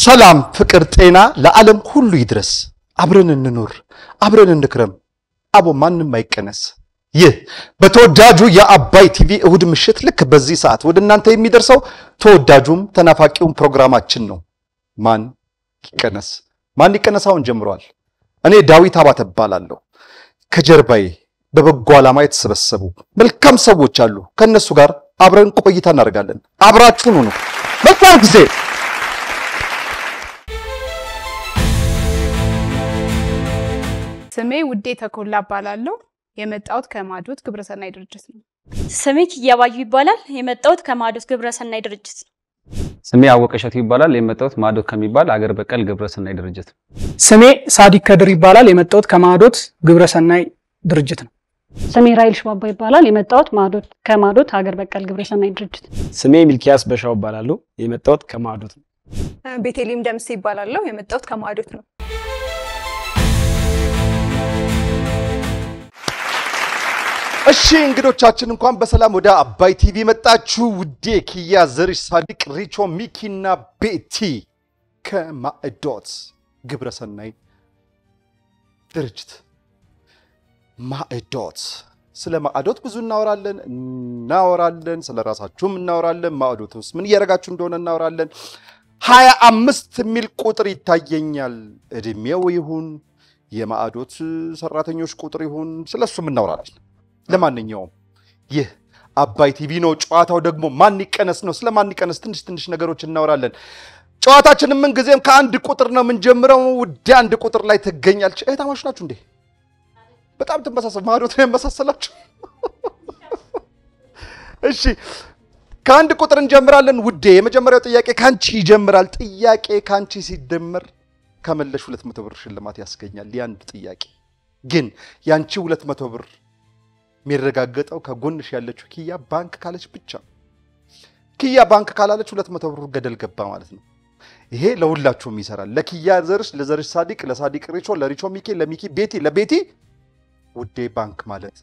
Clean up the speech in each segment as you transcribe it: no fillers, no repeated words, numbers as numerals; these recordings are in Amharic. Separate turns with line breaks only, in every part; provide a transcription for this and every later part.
ሰላም ፍቅር ጤና ለዓለም ሁሉ ይድረስ አብረን እንኑር አብረን እንክረም አቦ ማንንም አይቀነስ ይህ በተወዳጁ የአባይ ቲቪ እሁድ ምሽት ልክ በዚህ ሰዓት ወደናንተ የሚደርሰው ተወዳጁም ተናፋቂውም ፕሮግራማችን ነው ማን ይቀነሳውን ጀምሯል እኔ ዳዊት አባተ ባላለሁ ከጀርባዬ በበጎ ዓላማ የተሰበሰቡ መልካም ሰዎች አሉ ከነሱ ጋር አብረን ቆይታ እናደርጋለን አብራችሁን ሁኑ መልካም ጊዜ
ስሜ ውዴ ተኮላ ባላለሁ የመጣሁት ከማዶት ግብረሰናይ ድርጅት ነው
ስሜ ኪያባዩ ይባላል የመጣሁት ከማዶት ግብረሰናይ ድርጅት
ስሜ አወቀሸቱ ይባላል የመጣሁት ማዶት ከሚባል አገር በቀል ግብረሰናይ ድርጅት
ስሜ ሳዲቅ ከድር ይባላል የመጣሁት ከማዶት ግብረሰናይ ድርጅት ነው
ስሜ ራይል ሽባባ ይባላል የመጣሁት ከማዶት አገር በቀል ግብረሰናይ ድርጅት
ስሜ ሚልኪያስ በሻው ይባላል የመጣሁት ከማዶት ነው
ቤቴሊም ደምስ ይባላል የመጣሁት ከማዶት ነው
እሺ እንግዶቻችን እንኳን በሰላም ወደ አባይ ቲቪ መጣችሁ ውዴ ኪያ ዘሪሽ ሳዲቅ ሪቾ ሚኪና ቤቲ ከማዕዶት ግብረሰናይ ድርጅት ማዕዶት ስለ ማዕዶት ብዙ እናወራለን ስለ ራሳችሁም እናወራለን ማዕዶትስ ምን እያደረጋችሁ እንደሆነ እናወራለን 25 ሚል ቁጥር ይታየኛል እድሜው ይሁን የማዕዶት ሰራተኞች ቁጥር ይሁን ስለሱም እናወራለን ለማንኛውም ይህ አባይ ቲቪ ነው ጨዋታው ደግሞ ማን ይቀነስ ነው ስለማን ይቀነስ ትንሽ ነገሮች እናወራለን ጨዋታችንን ምን ጊዜም ከአንድ ቁጥር ነው ምን ጀምረው ወደ አንድ ቁጥር ላይ ተገኛለች እህታማሽ ናችሁ እንዴ በጣም ተመሳሳይ ማዶት ነው መሳሰላችሁ እሺ ከአንድ ቁጥር እንጀምራለን ውዴ የመጀመሪያው ጥያቄ ካንቺ ይጀምራል ጥያቄ ካንቺ ሲደመር ከመለሽ 200 ብር ሽልማት ያስገኛል ያንድ ጥያቄ ግን ያንቺ 200 ብር ሚረጋገጠው ከጎንሽ ያለችው ኪያ ባንክ ካለች ብቻ ኪያ ባንክ ካላለች 200 ብር ገደል ገባ ማለት ነው ይሄ ለሁላችሁም ይሰራል ለኪያ ዘርሽ ለዘርሽ ሳዲቅ ለሳዲቅ ሪቾ ለሪቾ ሚኪ ለሚኪ ቤቲ ለቤቲ ውዴ ባንክ ማለት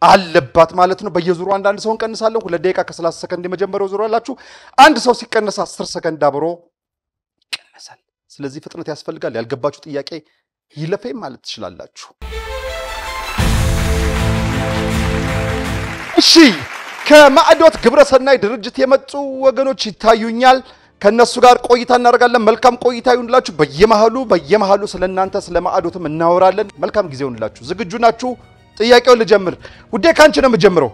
አለባት ማለት ነው በየዙሩ አንድ ሰው እንቀንሳለን 2 ደቂቃ ከ30 ሰከንድ የመጀመሪያው ዙሩ አላችሁ አንድ ሰው ሲቀነስ 10 ሰከንድ አብሮ ይቀነሳል ስለዚህ ፍጥነት ያስፈልጋል ያልገባችሁ ጥያቄ ይለፈኝ ማለት ትችላላችሁ እሺ ከማዕዶት ግብረሰናይ ድርጅት የመጡ ወገኖች ይታዩኛል ከነሱ ጋር ቆይታ እናደርጋለን መልካም ቆይታ ይሁንላችሁ በየመሃሉ ስለናንተ ስለማዕዶትም እናወራለን መልካም ጊዜ ይሁንላችሁ ዝግጁ ናችሁ ጥያቄውን ልጀምር ውዴ ካንቺ ነው የምጀምረው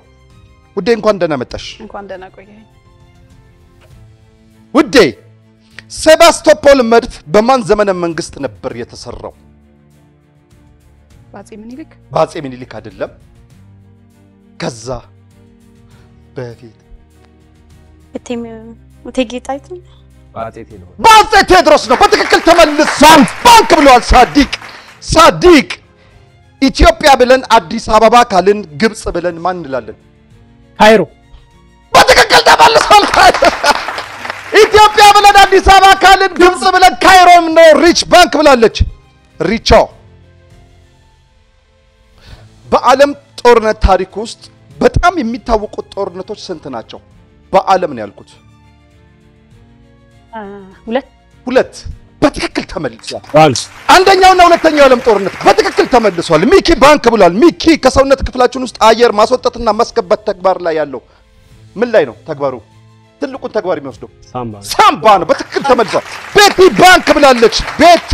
ውዴ እንኳን ደህና መጣሽ
እንኳን ደህና ቆየኝ
ውዴ ሴባስቶፖል መድፍ በማን ዘመነ መንግስት ነበር የተሰራው ባጼ ምኒልክ አይደለም ከዛ በፊት
እቴጌ ጣይቱ
ባጼ ቴዎድሮስ ነው በትክክል ተመልሷል ባንክ ብሏል ሳዲቅ ኢትዮጵያ ብለን አዲስ አበባ ካልን ግብጽ ብለን ማን እንላለን
ካይሮ
በትክክል ተመልሷል ኢትዮጵያ ብለን አዲስ አበባ ካልን ግብጽ ብለን ካይሮም ነው ሪች ባንክ ብላለች ሪቾ በዓለም ጦርነት ታሪክ ውስጥ በጣም የሚታወቁት ጦርነቶች ስንት ናቸው በዓለም ነው ያልኩት ሁለት በትክክል ተመልሷል አንደኛውና ሁለተኛው ዓለም ጦርነት በትክክል ተመልሷል ሚኪ ባንክ ብሏል ሚኪ ከሰውነት ክፍላችን ውስጥ አየር ማስወጣትና ማስገባት ተግባር ላይ ያለው ምን ላይ ነው ተግባሩ ትልቁን ተግባር የሚወስደው ሳምባ ነው በትክክል ተመልሷል ቤቲ ባንክ ብላለች ቤቲ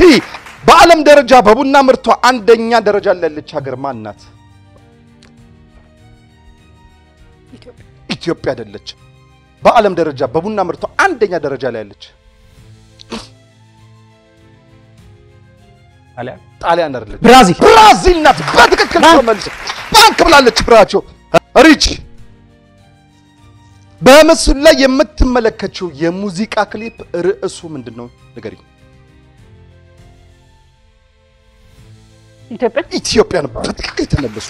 በዓለም ደረጃ በቡና ምርቷ አንደኛ ደረጃ ላይ ያለች ሀገር ማን ናት ኢትዮጵያ አይደለች በዓለም ደረጃ በቡና ምርቷ አንደኛ ደረጃ ላይ ያለች ጣሊያን አይደለች ብራዚል ናት በትክክል ተመልሶ ባንክ ብላለች ብራቸው ሪች በምስሉ ላይ የምትመለከቱው የሙዚቃ ክሊፕ ርዕሱ ምንድነው ንገሪ ኢትዮጵያ ነው በትክክል ተመልሶ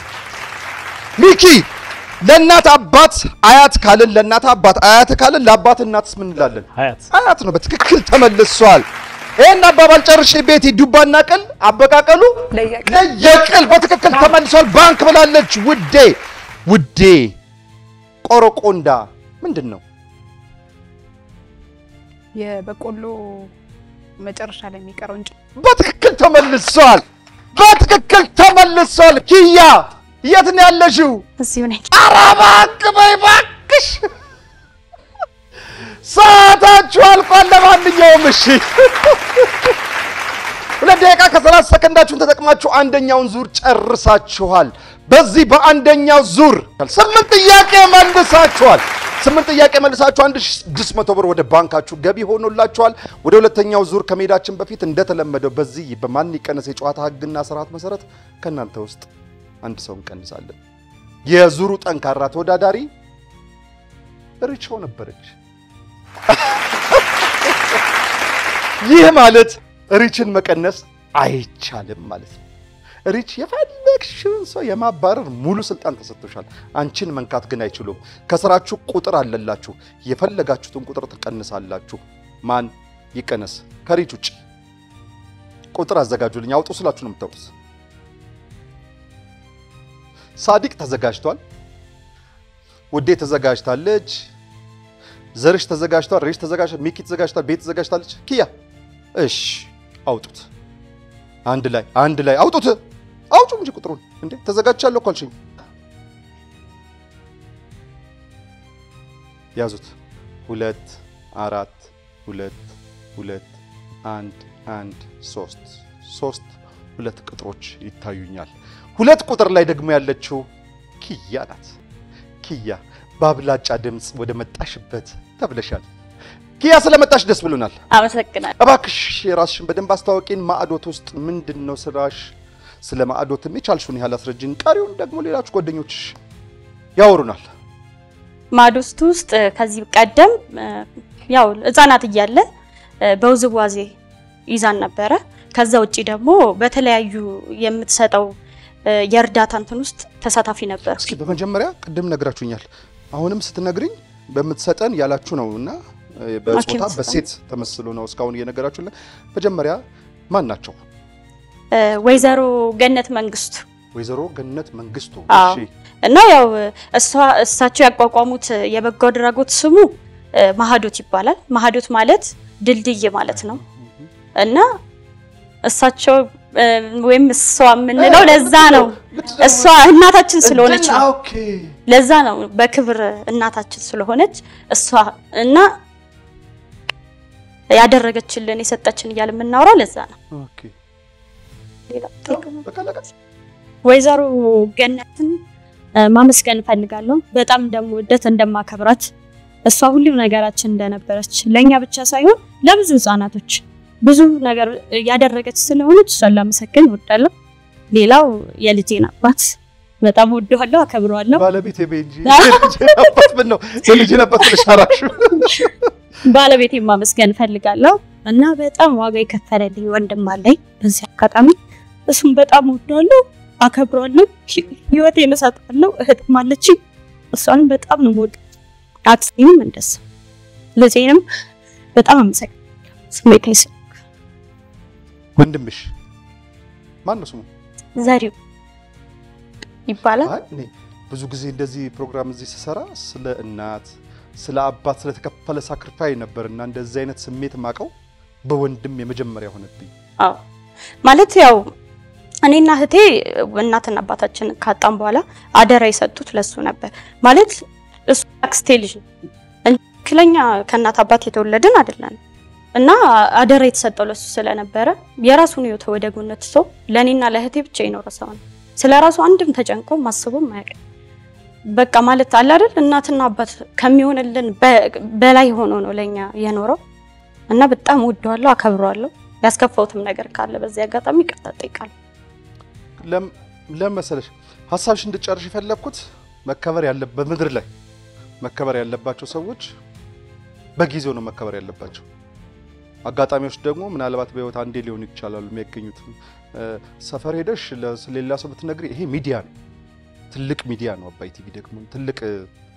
ሚኪ ለናት አባት አያት ካልን ለናት አባት አያት ካልን ለአባት እናትስ ምን እንላለን አያት ነው በትክክል ተመልሷል እና አባባል ጨርሼ ቤቲ ዱባና ቅል አበቃቀሉ ለየቅል በትክክል ተመልሷል ባንክ ብላለች ውዴ ቆሮቆንዳ ምንድነው
የበቆሎ መጨረሻ ላይ የሚቀረው እንጂ
በትክክል ተመልሷል። በትክክል ተመልሷል። ኪያ የት ነው ያለሽው?
እዚሁ ነኝ።
ኧረ እባክህ በይ እባክሽ። ሰዓታችሁ አልቋል። ለማንኛውም እሺ 2 ደቂቃ ከ30 ሰከንዳችሁን ተጠቅማችሁ አንደኛውን ዙር ጨርሳችኋል። በዚህ በአንደኛው ዙር 8 ጥያቄ መልሳችኋል። 8 ጥያቄ መልሳችሁ 1600 ብር ወደ ባንካችሁ ገቢ ሆኖላችኋል። ወደ ሁለተኛው ዙር ከመሄዳችን በፊት እንደተለመደው በዚህ በማን ይቀነስ የጨዋታ ህግና ስርዓት መሰረት ከናንተ ውስጥ አንድ ሰው እንቀንሳለን። የዙሩ ጠንካራ ተወዳዳሪ ሪቾ ነበረች። ይህ ማለት ሪችን መቀነስ አይቻልም ማለት ነው። ሪች የፈለግሽውን ሰው የማባረር ሙሉ ስልጣን ተሰጥቶሻል። አንቺን መንካት ግን አይችሉም። ከስራችሁ ቁጥር አለላችሁ። የፈለጋችሁትን ቁጥር ትቀንሳላችሁ። ማን ይቀነስ? ከሪች ውጭ ቁጥር አዘጋጁልኝ። አውጡ ስላችሁ ነው የምታውቁት። ሳዲቅ ተዘጋጅቷል። ውዴ ተዘጋጅታለች። ዘርሽ ተዘጋጅቷል። ሪች ተዘጋጅቷል። ሚኪ ተዘጋጅቷል። ቤት ተዘጋጅታለች። ኪያ እሺ አውጡት። አንድ ላይ አውጡት። አውጡ እንጂ ቁጥሩን እንዴ ተዘጋጅቻለሁ እኮ አልሽኝ። ያዙት። 2 4 2 2 1 1 3 2 ቁጥሮች ይታዩኛል። 2 ቁጥር ላይ ደግሞ ያለችው ኪያ ናት። ኪያ በአብላጫ ድምጽ ወደ መጣሽበት ተብለሻል። ኪያ ስለመጣሽ ደስ ብሎናል።
አመሰግናለሁ።
እባክሽ የራስሽን በደንብ አስተዋውቂን። ማዕዶት ውስጥ ምንድነው ስራሽ? ስለ ማዕዶትም የቻልሽውን ያህል አስረጅን። ቀሪውን ደግሞ ሌሎች ጓደኞችሽ ያወሩናል።
ማዕዶት ውስጥ ከዚህ ቀደም ያው ህፃናት እያለ በውዝዋዜ ይዛን ነበረ። ከዛ ውጪ ደግሞ በተለያዩ የምትሰጠው የእርዳታ እንትን ውስጥ ተሳታፊ ነበር።
እስኪ በመጀመሪያ ቅድም ነግራችሁኛል። አሁንም ስትነግሪኝ በምትሰጠን ያላችሁ ነውና በጾታ በሴት ተመስሎ ነው እስካሁን እየነገራችሁልን። መጀመሪያ ማን ናቸው?
ወይዘሮ ገነት መንግስቱ።
ወይዘሮ ገነት መንግስቱ።
እሺ። እና ያው እሳቸው ያቋቋሙት የበጎ አድራጎት ስሙ ማህዶት ይባላል። ማህዶት ማለት ድልድይ ማለት ነው። እና እሳቸው ወይም እሷ የምንለው ለዛ ነው። እሷ እናታችን ስለሆነች ነው።
ኦኬ።
ለዛ ነው በክብር እናታችን ስለሆነች እሷ እና ያደረገችልን የሰጠችን እያለ የምናወራው ለዛ ነው።
ኦኬ።
ሌላ
በቃ
ወይዘሮ ገነትን ማመስገን ፈልጋለሁ። በጣም እንደምወደት እንደማከብራት እሷ ሁሉ ነገራችን እንደነበረች ለኛ ብቻ ሳይሆን ለብዙ ህፃናቶች ብዙ ነገር ያደረገች ስለሆነች እሷን ላመሰግን እወዳለሁ። ሌላው የልጄን አባት በጣም ወደዋለሁ፣ አከብረዋለሁ።
ባለቤቴ ቤንጂ አባት ምን ነው የልጄን አባት ለሻራሹ
ባለቤቴን ማመስገን ፈልጋለሁ እና በጣም ዋጋ የከፈለልኝ ወንድም አለኝ። በዚህ አጋጣሚ እሱም በጣም ወደዋለሁ፣ አከብረዋለሁ፣ ህይወቴን እሰጣለሁ። እህትም አለችኝ፣ እሷንም በጣም ነው የምወደው። አክስቴንም እንደዛ ልጄንም በጣም አመሰግናለሁ። ስሜቴ
ወንድምሽ ማን ነው ስሙ?
ዘሪው ይባላል።
እኔ ብዙ ጊዜ እንደዚህ ፕሮግራም እዚህ ስሰራ ስለ እናት ስለ አባት ስለተከፈለ ሳክሪፋይ ነበርና እንደዚህ አይነት ስሜት ማቀው በወንድም የመጀመሪያ ሆነብኝ።
አዎ ማለት ያው እኔና እህቴ እናትና አባታችን ካጣን በኋላ አደራ የሰጡት ለሱ ነበር። ማለት እሱ አክስቴ ልጅ ነው እንክለኛ ከእናት አባት የተወለድን አይደለም እና አደራ የተሰጠው ለሱ ስለነበረ የራሱን ህይወት ወደ ጎን ትቶ ለኔና ለእህቴ ብቻ ይኖር ሰው ነው። ስለራሱ አንድም ተጨንቆ ማስቦም ማያውቅ በቃ ማለት አለ አይደል እናትና አባት ከሚሆንልን በላይ ሆኖ ነው ለኛ የኖረው እና በጣም ወደዋለሁ፣ አከብረዋለሁ። ያስከፋውትም ነገር ካለ በዚህ አጋጣሚ ይቅርታ ጠይቃለሁ።
ለምሳሌ ሐሳብሽ እንድጨርሽ የፈለኩት መከበር ያለበት ምድር ላይ መከበር ያለባቸው ሰዎች በጊዜው ነው መከበር ያለባቸው። አጋጣሚዎች ደግሞ ምናልባት በህይወት አንዴ ሊሆን ይችላል የሚያገኙት። ሰፈር ሄደሽ ለሌላ ሰው ብትነግሪ ይሄ ሚዲያ ነው፣ ትልቅ ሚዲያ ነው። አባይ ቲቪ ደግሞ ትልቅ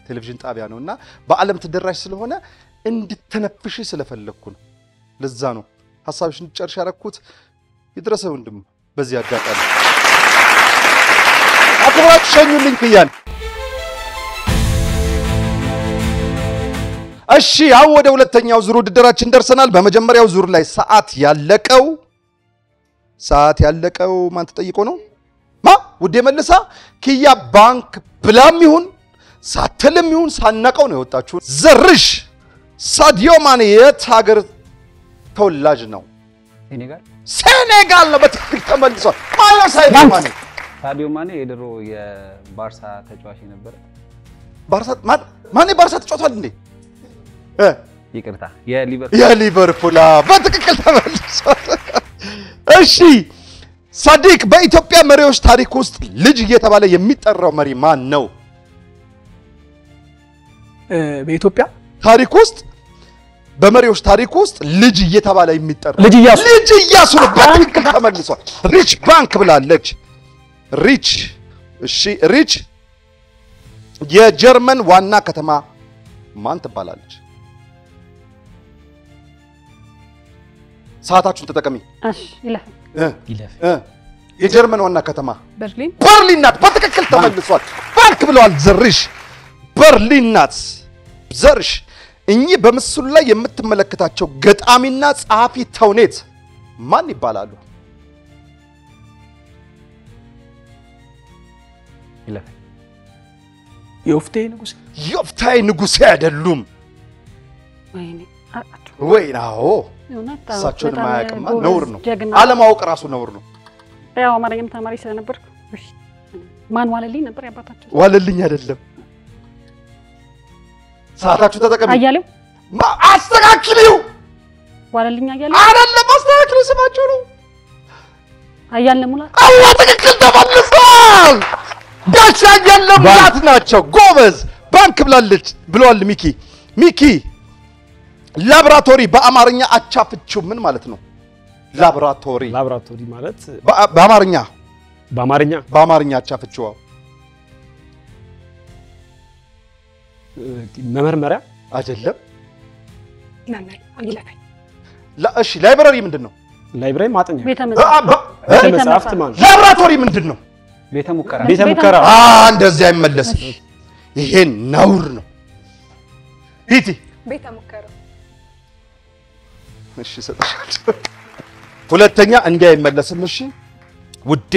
ቴሌቪዥን ጣቢያ ነውና በአለም ተደራሽ ስለሆነ እንድትነፍሽ ስለፈለኩ ነው። ለዛ ነው ሐሳብሽ እንድጨርሽ ያረኩት። ይድረሰው ወንድም በዚህ አጋጣሚ አክብራችሁ ሸኙልኝ ክያን። እሺ አሁን ወደ ሁለተኛው ዙር ውድድራችን ደርሰናል። በመጀመሪያው ዙር ላይ ሰዓት ያለቀው ማን ተጠይቆ ነው? ውዴ መልሳ ኪያ ባንክ ብላም ይሁን ሳትልም ይሁን ሳናቀው ነው የወጣችሁ። ዘርሽ ሳዲዮ ማኔ የት ሀገር ተወላጅ ነው? ሴኔጋል ነው። በትክክል ተመልሷል። ማነው ሳዲዮ ማኔ?
ሳዲዮ ማኔ የድሮ የባርሳ ተጫዋች ነበር።
ማኔ ባርሳ ተጫውቷል እንዴ?
ይቅርታ
የሊቨርፑል በትክክል ተመልሷል። እሺ ሳዲቅ በኢትዮጵያ መሪዎች ታሪክ ውስጥ ልጅ እየተባለ የሚጠራው መሪ ማን ነው?
በኢትዮጵያ
ታሪክ ውስጥ በመሪዎች ታሪክ ውስጥ ልጅ እየተባለ የሚጠራው
ልጅ
ኢያሱ ነው። በትክክል ተመልሷል። ሪች ባንክ ብላለች። ሪች እሺ ሪች የጀርመን ዋና ከተማ ማን ትባላለች? ሰዓታችሁን ተጠቀሚ።
እሺ ይለፍ
የጀርመን ዋና ከተማ
በርሊን
ናት። በትክክል ተመልሷል። ባንክ ብለዋል። ዘርሽ በርሊን ናት። ዘርሽ እኚህ በምስሉ ላይ የምትመለከታቸው ገጣሚና ጸሐፊ ተውኔት ማን ይባላሉ? ዮፍታይ ንጉሴ አይደሉም ወይ? ናው እሳቸውን ማያውቅማ ነውር ነው። አለማወቅ ራሱ ነውር ነው።
ያው አማርኛም ተማሪ ስለነበርኩ ማን ዋለልኝ ነበር ያባታቸው?
ዋለልኝ አይደለም። ሰዓታችሁ ተጠቀሙ።
አያሌው
አስተካክሉ።
ዋለልኝ አያሌው
አይደለም፣ አስተካክሉ። ስማቸው ነው
አያለ ሙላት።
አዎ ትክክል ተመልሷል። ጋሽ አያለ ሙላት ናቸው። ጎበዝ። ባንክ ብለዋል ሚኪ ላብራቶሪ በአማርኛ አቻፍቹ ምን ማለት ነው? ላብራቶሪ
ማለት
በአማርኛ አቻፍቹ
መመርመሪያ
አይደለም።
ይለፈኝ።
እሺ ላይብራሪ ምንድን ነው?
ላይብራሪ ማጥኛ
ቤተ
መጻሕፍት ማለት።
ላብራቶሪ ምንድን ነው?
ቤተ
ሙከራ።
እንደዚህ አይመለስም። ይሄ ነውር ነው። ሂቲ
ቤተ ሙከራ።
እሺ ሰጥሻለሁ። ሁለተኛ እንዲህ አይመለስም። እሺ ውዴ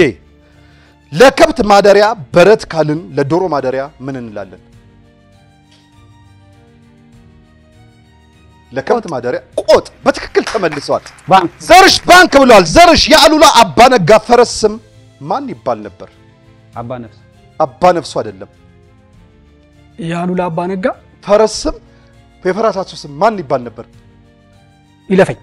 ለከብት ማደሪያ በረት ካልን ለዶሮ ማደሪያ ምን እንላለን? ለከብት ማደሪያ ቆጥ። በትክክል ተመልሷል። ዘርሽ ባንክ ብሏል። ዘርሽ የአሉላ አባነጋ ፈረስ ስም ማን ይባል ነበር? አባነፍሱ አይደለም።
የአሉላ አባነጋ
ፈረስ ስም የፈረሳቸው ስም ማን ይባል ነበር?
ይለፈኝ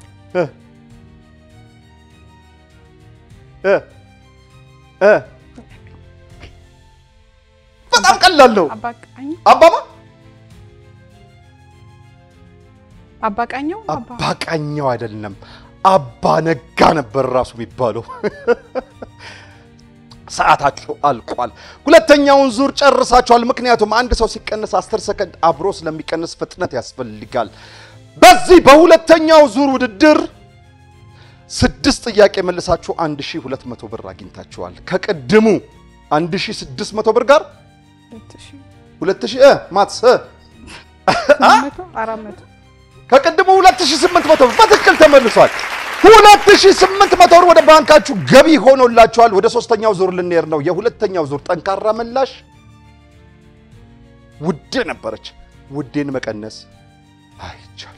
በጣም ቀላል ነው። አባቃኛው አይደለም፣ አባነጋ ነበር ራሱ የሚባለው። ሰዓታችሁ አልቋል። ሁለተኛውን ዙር ጨርሳችኋል። ምክንያቱም አንድ ሰው ሲቀነስ 10 ሰከንድ አብሮ ስለሚቀነስ ፍጥነት ያስፈልጋል። በዚህ በሁለተኛው ዙር ውድድር 6 ጥያቄ መልሳችሁ 1200 ብር አግኝታችኋል። ከቀድሙ 1600 ብር ጋር 2000 ማትስ ከቀድሙ 2800 በትክክል ተመልሷል። 2800 ብር ወደ ባንካችሁ ገቢ ሆኖላችኋል። ወደ ሶስተኛው ዙር ልንሄድ ነው። የሁለተኛው ዙር ጠንካራ ምላሽ ውዴ ነበረች። ውዴን መቀነስ አይቻልም።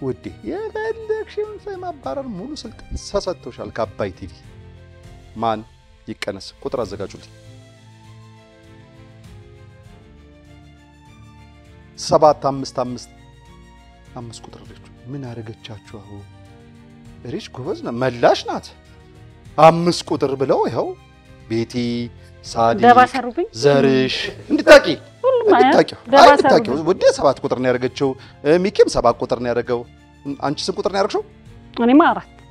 ውዴ የፈለግሽውን ማባረር ሙሉ ስልጣን ተሰጥቶሻል ከአባይ ቲቪ። ማን ይቀነስ? ቁጥር አዘጋጁልኝ። 755 5 ቁጥር ልጅ ምን አረገቻችሁ? አሁን ሪች ጎበዝ ነው፣ መላሽ ናት። 5 ቁጥር ብለው ይኸው ቤቲ ሳዲ ዘርሽ እንድታቂ ወደ 7 ቁጥር ነው ያደረገችው። ሚኪም 7 ቁጥር ነው ያደረገው። አንቺ ስንት ቁጥር ነው ያደረግሽው?
እኔማ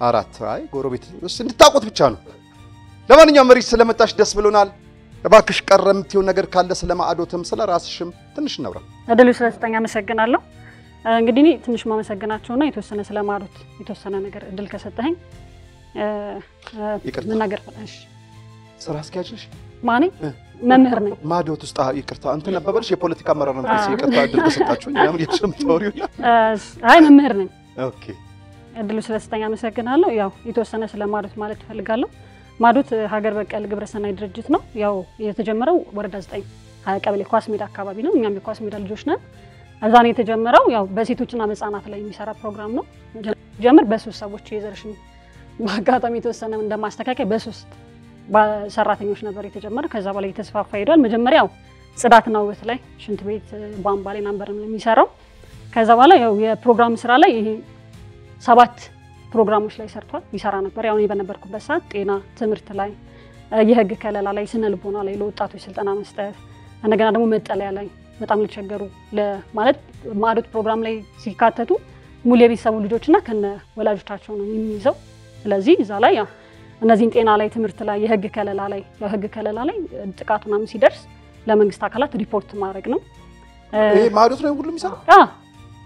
4።
አይ ጎረቤት እንድታውቁት ብቻ ነው። ለማንኛውም ሪች ስለመጣሽ ደስ ብሎናል። እባክሽ ቀረ የምትይው ነገር ካለ ስለማዕዶትም ስለራስሽም ትንሽ እናውራ።
እድሉ ስለሰጠኝ አመሰግናለሁ። እንግዲህ እኔ ትንሽ ማመሰግናቸውና የተወሰነ ስለማዕዶት የተወሰነ ነገር እድል ከሰጠኸኝ ምን ነገር ፈላሽ
ስራ አስኪያጅ ነሽ?
ማኔ መምህር ነኝ።
ማዶት ውስጥ ይቅርታ አንተ ነበርሽ የፖለቲካ አመራር ነበር ይቅርታ እድል ተሰጣችሁ ያም የሽም ተወሪው
አይ መምህር ነኝ።
ኦኬ
እድሉ ስለስተኛ አመሰግናለሁ። ያው የተወሰነ ስለማዶት ማለት ፈልጋለሁ። ማዶት ሀገር በቀል ግብረሰናይ ድርጅት ነው። ያው የተጀመረው ወረዳ 9 ቀበሌ ኳስ ሜዳ አካባቢ ነው። እኛም የኳስ ሜዳ ልጆች ነን። እዛ ነው የተጀመረው። ያው በሴቶችና በህፃናት ላይ የሚሰራ ፕሮግራም ነው። ጀምር በሶስት ሰዎች የዘርሽን በአጋጣሚ የተወሰነ እንደማስተካከል በሶስት ሰራተኞች ነበር የተጀመረ። ከዛ በላይ የተስፋፋ ሄዷል። መጀመሪያው ጽዳትና ውበት ላይ ሽንት ቤት ቧንቧ ላይ ነበር የሚሰራው። ከዛ በኋላ ያው የፕሮግራም ስራ ላይ ይሄ 7 ፕሮግራሞች ላይ ሰርቷል ይሰራ ነበር። ያው እኔ በነበርኩበት ሰዓት ጤና፣ ትምህርት ላይ፣ የህግ ከለላ ላይ፣ ስነ ልቦና ላይ ለወጣቶች ስልጠና መስጠት፣ እንደገና ደግሞ መጠለያ ላይ በጣም ለተቸገሩ ማለት ማዶት ፕሮግራም ላይ ሲካተቱ ሙሉ የቤተሰቡ ልጆችና ከነ ወላጆቻቸው ነው የሚይዘው። ስለዚህ እዛ ላይ ያው እነዚህን ጤና ላይ፣ ትምህርት ላይ፣ የህግ ከለላ ላይ ጥቃት ምናምን ሲደርስ ለመንግስት አካላት ሪፖርት ማድረግ ነው።
ይሄ ማዶት ነው ሁሉ የሚሰራው?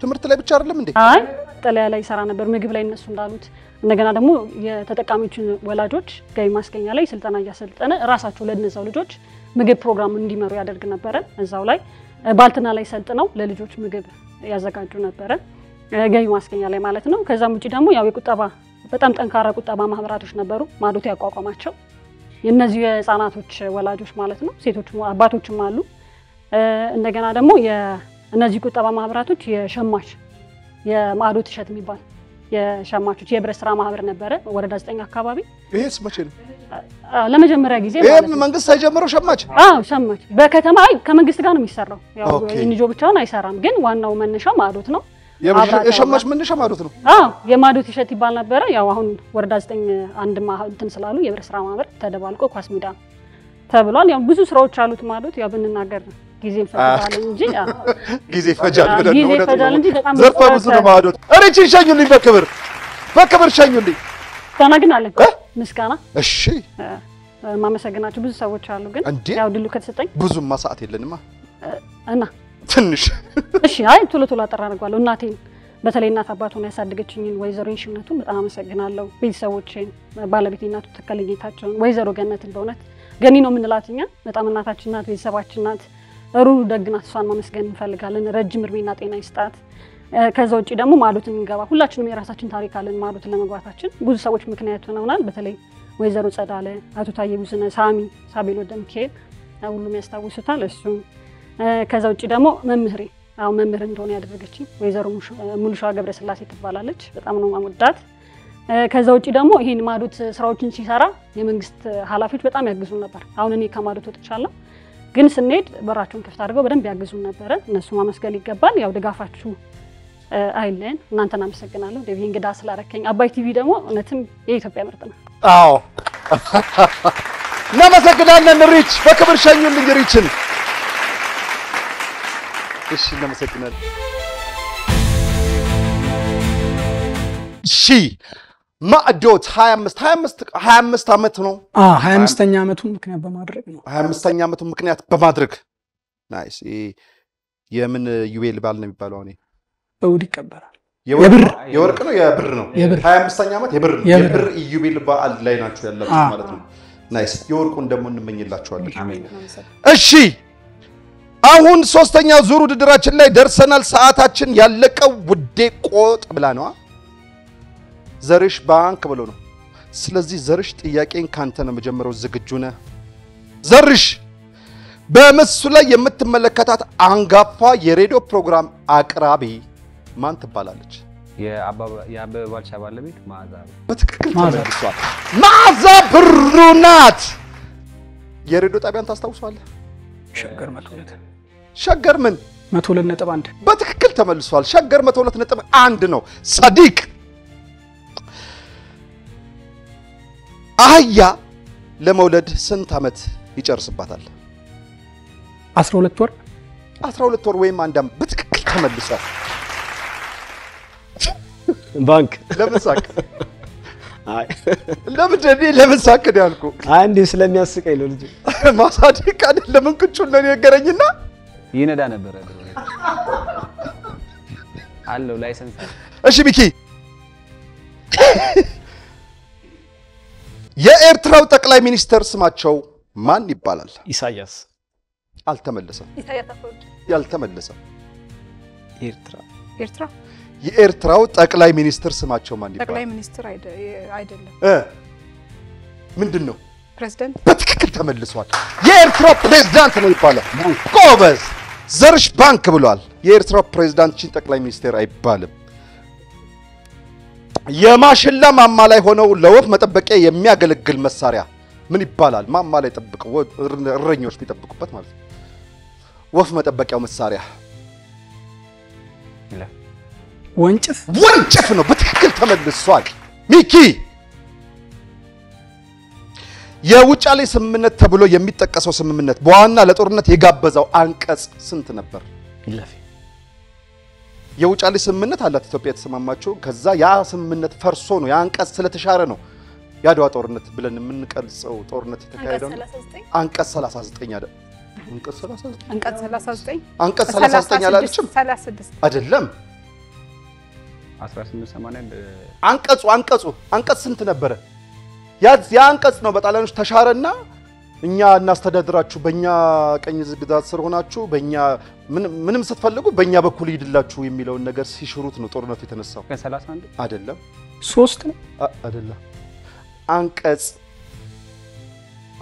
ትምህርት ላይ ብቻ አይደለም እንዴ?
አይ መጠለያ ላይ ይሰራ ነበር። ምግብ ላይ እነሱ እንዳሉት እንደገና ደግሞ የተጠቃሚዎችን ወላጆች ገቢ ማስገኛ ላይ ስልጠና እያሰልጠነ ራሳቸው ለነዛው ልጆች ምግብ ፕሮግራም እንዲመሩ ያደርግ ነበረ። እዛው ላይ ባልትና ላይ ሰልጥነው ለልጆች ምግብ ያዘጋጁ ነበረ ገቢ ማስገኛ ላይ ማለት ነው። ከዛም ውጪ ደግሞ ያው የቁጠባ በጣም ጠንካራ ቁጠባ ማህበራቶች ነበሩ ማዶት ያቋቋማቸው። የነዚህ የህፃናቶች ወላጆች ማለት ነው ሴቶችም አባቶችም አሉ። እንደገና ደግሞ የነዚህ ቁጠባ ማህበራቶች የሸማች የማዶት እሸት የሚባል የሸማቾች የህብረት ስራ ማህበር ነበረ ወረዳ 9 አካባቢ።
ይሄስ መቼ ነው?
ለመጀመሪያ ጊዜ
ማለት ነው። መንግስት ሳይጀምረው ሸማች?
ሸማች በከተማ ከመንግስት ጋር ነው የሚሰራው። ያው እንጆ ብቻውን አይሰራም፣ ግን ዋናው መነሻ ማዶት ነው።
የሸማች መነሻ ማዶት ነው።
የማዶት እሸት ይባል ነበረ። ያው አሁን ወረዳ 9 አንድ እንትን ስላሉ የህብረት ስራ ማህበር ተደባልቆ ኳስ ሜዳ ተብሏል። ያው ብዙ ስራዎች አሉት ማዶት። ያው ብንናገር ጊዜ ይፈጃል እንጂ
ጊዜ ይፈጃል ብለን
ጊዜ ይፈጃል እንጂ በጣም
ዘርፈ ብዙ ነው ማዶት። እሪችን ሸኙልኝ፣ በክብር ሸኙልኝ።
ተናግናለን ምስጋና።
እሺ
ማመሰግናችሁ ብዙ ሰዎች አሉ፣ ግን ያው ድሉ ከተሰጠኝ
ብዙም ሰዓት የለንማ
እና ትንሽ እሺ። አይ ቶሎ አጠራርጓለሁ። እናቴን በተለይ እናት አባቱን ያሳደገችኝን ወይዘሮ ኢንሽነቱን በጣም አመሰግናለሁ። ቤተሰቦቼን፣ ባለቤቴ እናቱ ተከለኝታቸውን፣ ወይዘሮ ገነትን በእውነት ገኒ ነው የምንላት እኛ በጣም እናታችን ናት፣ ቤተሰባችን ናት። ሩሩ ደግናት፣ እሷን ማመስገን እንፈልጋለን። ረጅም እድሜና ጤና ይስጣት። ከዛ ውጪ ደግሞ ማዶትን እንገባ ሁላችንም የራሳችን ታሪክ አለን። ማዶትን ለመግባታችን ብዙ ሰዎች ምክንያት ሆነውናል። በተለይ ወይዘሮ ጸዳለ፣ አቶ ታዬ ቡስነ፣ ሳቤል ወደምኬል ሁሉም ያስታውሱታል እሱን። ከዛ ውጪ ደግሞ መምህሬ መምህር እንደሆነ ያደረገችኝ ወይዘሮ ሙሉሻ ገብረስላሴ ትባላለች። በጣም ነው ማወዳት። ከዛ ውጪ ደግሞ ይሄን ማዶት ስራዎችን ሲሰራ የመንግስት ኃላፊዎች በጣም ያግዙን ነበር። አሁን እኔ ከማዶት ወጥቻለሁ፣ ግን ስንሄድ በራቸውን ክፍት አድርገው በደንብ ያግዙን ነበረ። እነሱ ማመስገን ይገባል። ያው ድጋፋችሁ አይለን። እናንተን አመሰግናለሁ። ዴቪ እንግዳ ስላረከኝ። አባይ ቲቪ ደግሞ እውነትም የኢትዮጵያ ምርጥ ነው።
አዎ እናመሰግናለን። ሪች በክብር ሸኙልኝ ሪችን። እሺ እናመሰግናለን። እሺ ማዶት 25 ዓመት ነው።
25ኛ ዓመቱን ምክንያት በማድረግ ነው።
25ኛ ዓመቱን ምክንያት በማድረግ ናይስ። የምን ዩቤል ባል ነው የሚባለው? አሁን
እሑድ ይከበራል።
የወርቅ ነው የብር ነው? 25ኛ ዓመት የብር ዩቤል በዓል ላይ ናችሁ ያላችሁ ማለት ነው። ናይስ። የወርቁን ደግሞ እንመኝላችኋለን። አሜን። እሺ አሁን 3ኛ ዙር ውድድራችን ላይ ደርሰናል። ሰዓታችን ያለቀው ውዴ ቆጥ ብላ ነው። ዘርሽ ባንክ ብሎ ነው። ስለዚህ ዘርሽ ጥያቄን ካንተ ነው መጀመሪያው። ዝግጁ ነህ? ዘርሽ በምስሉ ላይ የምትመለከታት አንጋፋ የሬዲዮ ፕሮግራም አቅራቢ ማን ትባላለች?
የአበበ ባልቻ ባለቤት መዓዛ።
በትክክል ተመልሷል። መዓዛ ብሩ ናት። የሬዲዮ ጣቢያን ታስታውሳለህ?
ሸገር 102።
ሸገር ምን
102.1
በትክክል ተመልሷል። ሸገር 102.1 ነው። ሳዲቅ አህያ ለመውለድ ስንት ዓመት ይጨርስባታል?
12 ወር
12 ወር ወይም 1 ዓመት። በትክክል ተመልሷል።
ባንክ
ለምን ሳቅ? ለምን ሳቅ ነው ያልኩ?
አንዴ ስለሚያስቀኝ ነው ልጅ።
ማሳዲቅ አይደለም እንቅጩን ነው የነገረኝና
ይነዳ ነበር አለው ላይሰንስ።
እሺ ቢኪ የኤርትራው ጠቅላይ ሚኒስትር ስማቸው ማን ይባላል?
ኢሳያስ
አልተመለሰም።
ኢሳያስ አፈወርቂ
ያልተመለሰም
ኤርትራ
ኤርትራ
የኤርትራው ጠቅላይ ሚኒስትር ስማቸው ማን ይባላል?
ጠቅላይ ሚኒስትር አይደለም።
ምንድነው?
ፕሬዝዳንት።
በትክክል ተመልሷል። የኤርትራ ፕሬዝዳንት ነው ይባላል። ጎበዝ። ዘርሽ ባንክ ብሏል። የኤርትራ ፕሬዝዳንት ቺን ጠቅላይ ሚኒስትር አይባልም። የማሽላ ማማ ላይ ሆነው ለወፍ መጠበቂያ የሚያገለግል መሳሪያ ምን ይባላል? ማማ ላይ ጠብቀው እረኞች የሚጠብቁበት ማለት ነው። ወፍ መጠበቂያው መሳሪያ ወንጭፍ ነው። በትክክል ተመልሷል። ሚኪ የውጫሌ ስምምነት ተብሎ የሚጠቀሰው ስምምነት በዋና ለጦርነት የጋበዛው አንቀጽ ስንት ነበር? የውጫሌ ስምምነት አላት ኢትዮጵያ የተሰማማቸው። ከዛ ያ ስምምነት ፈርሶ ነው ያ አንቀጽ ስለተሻረ ነው ያድዋ ጦርነት ብለን የምንቀልጸው ጦርነት የተካሄደው። አንቀጽ 39 አይደል?
አንቀጽ 39
አንቀጽ 39 አላለችም?
36
አይደለም
1881
አንቀጽ ስንት ነበረ? ያ አንቀጽ ነው በጣሊያኖች ተሻረና እኛ እናስተዳድራችሁ በእኛ ቀኝ ግዛት ስር ሆናችሁ በእኛ ምንም ስትፈልጉ በእኛ በኩል ይድላችሁ የሚለውን ነገር ሲሽሩት ነው ጦርነቱ የተነሳው።
ከ31
አይደለም
3 ነው
አይደለም አንቀጽ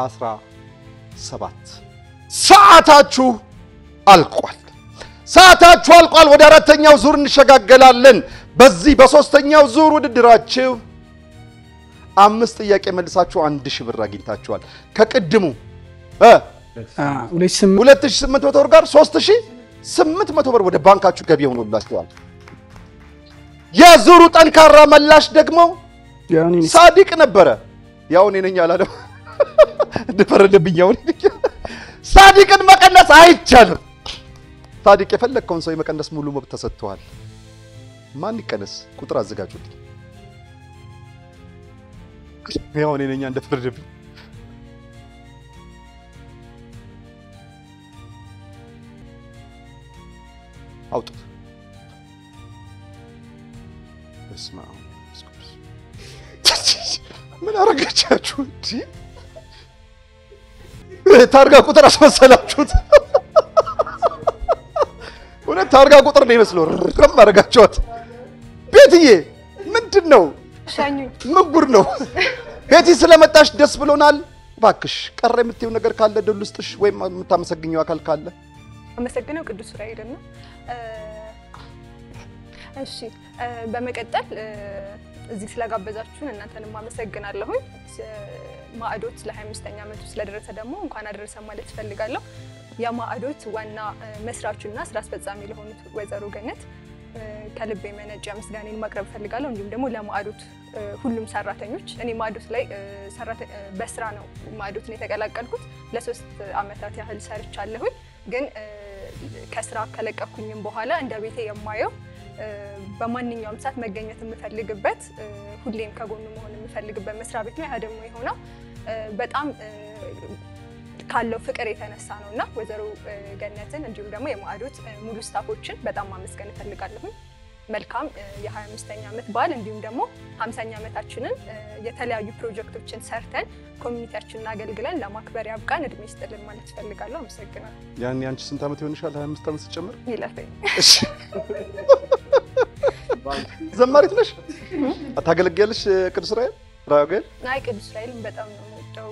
17 ሰዓታችሁ አልቋል። ወደ አራተኛው ዙር እንሸጋገላለን። በዚህ በሶስተኛው ዙር ውድድራችሁ 5 ጥያቄ መልሳችሁ 1000 ብር አግኝታችኋል። ከቅድሙ 2800 ብር ጋር 3800 ብር ወደ ባንካችሁ ገቢ ሆኖላችኋል። የዙሩ ጠንካራ መላሽ ደግሞ ሳዲቅ ነበረ። ያው እኔ ነኝ አላለም እንደፈረደብኝ። ያው ሳዲቅን መቀነስ አይቻልም። ሳዲቅ የፈለከውን ሰው የመቀነስ ሙሉ መብት ተሰጥቷል። ማን ይቀነስ? ቁጥር አዘጋጁልኝ። ያው እኔ ነኝ እንደፈረደብኝ። አውጡት። እስማ ምን አረጋቻችሁ እንዴ? ታርጋ ቁጥር አስመሰላችሁት። እውነት ታርጋ ቁጥር ነው ይመስለው። ረም አረጋችኋት። ቤትዬ ምንድነው? ምን ጉድ ነው? ቤቲ ስለመጣሽ ደስ ብሎናል። ባክሽ ቀረ የምትይው ነገር ካለ ደል ውስጥሽ ወይም የምታመሰግኘው አካል ካለ?
አመሰግነው ቅዱስ ራይል ነው። እሺ በመቀጠል እዚህ ስለጋበዛችሁን እናንተንም አመሰግናለሁ። ማዕዶት ለ25ኛ ዓመቱ ስለደረሰ ደግሞ እንኳን አደረሰ ማለት ፈልጋለሁ። የማዕዶት ዋና መስራቹና ስራ አስፈጻሚ ለሆኑት ወይዘሮ ገነት ከልብ የመነጨ ምስጋናን ማቅረብ ፈልጋለሁ። እንዲሁም ደግሞ ለማዕዶት ሁሉም ሰራተኞች እኔ ማዕዶት ላይ በስራ ነው ማዕዶትን የተቀላቀልኩት። ለ3 ዓመታት ያህል ሰርቻለሁ። ግን ከስራ ከለቀኩኝም በኋላ እንደ ቤቴ የማየው በማንኛውም ሰዓት መገኘት የምፈልግበት ሁሌም ከጎኑ መሆን የምፈልግበት መስሪያ ቤት ነው። ያ ደግሞ የሆነው በጣም ካለው ፍቅር የተነሳ ነውና ወይዘሮ ገነትን እንዲሁም ደግሞ የማዕዶት ሙሉ ስታፎችን በጣም ማመስገን እፈልጋለሁ። መልካም የ25ኛ ዓመት በዓል እንዲሁም ደግሞ 50ኛ ዓመታችንን የተለያዩ ፕሮጀክቶችን ሰርተን ኮሚኒቲያችንን አገልግለን ለማክበር ያብቃን። እድሜ ይስጥልን ማለት እፈልጋለሁ። አመሰግናለሁ።
ያኔ አንቺ ስንት ዓመት ይሆንሻል? 25 ዓመት ሲጨምር
ይለፈኝ።
እሺ ዘማሪት ነሽ? አታገለግያለሽ? ቅዱስ ራይል ራገል
ናይ ቅዱስ ራይልን በጣም ነው የምወደው።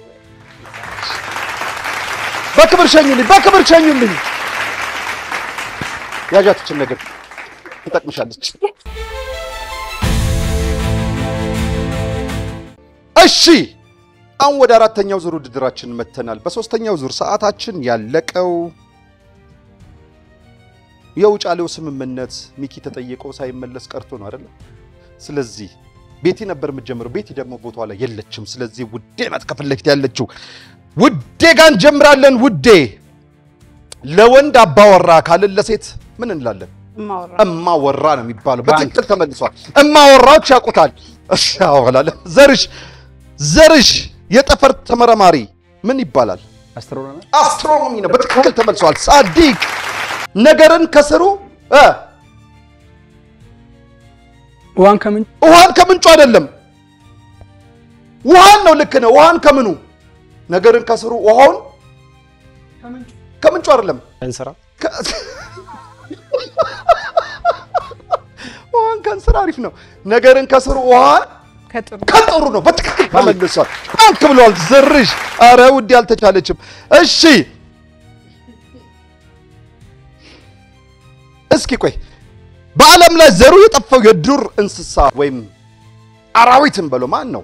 በክብር ሸኙልኝ። ያጃትችን ነገር ትጠቅምሻለች። እሺ አሁን ወደ አራተኛው ዙር ውድድራችን መተናል። በሶስተኛው ዙር ሰዓታችን ያለቀው የውጫሌው ስምምነት ሚኪ ተጠይቆ ሳይመለስ ቀርቶ ነው አይደል? ስለዚህ ቤቲ ነበር የምትጀምረው። ቤቲ ደግሞ ቦታዋ ላይ የለችም። ስለዚህ ውዴ ናት ከፊት ለፊት ያለችው። ውዴ ጋር እንጀምራለን። ውዴ ለወንድ አባወራ ካልን ለሴት ምን እንላለን? እማወራ ነው የሚባለው። በትክክል ተመልሷል። እማወራዎች ያውቁታል። እሺ አወራለ። ዘርሽ የጠፈር ተመራማሪ ምን ይባላል? አስትሮኖሚ ነው። በትክክል ተመልሷል። ሳዲቅ ነገርን ከስሩ
ውሃን ከምንጩ
አይደለም። ውሃን ነው። ልክ ነው። ውሃን ከምኑ ነገርን ከስሩ ውሃውን ከምንጩ አይደለም
እንስራ
ውሃን ከእንስራ አሪፍ ነው። ነገርን ከስሩ ውሃን ከጥሩ ነው። በትክክል ተመልሷል። አንክ ብሏል ዘርሽ። አረ ውድ ያልተቻለችም። እሺ እስኪ ቆይ በዓለም ላይ ዘሩ የጠፋው የዱር እንስሳ ወይም አራዊትን በለው ማን ነው?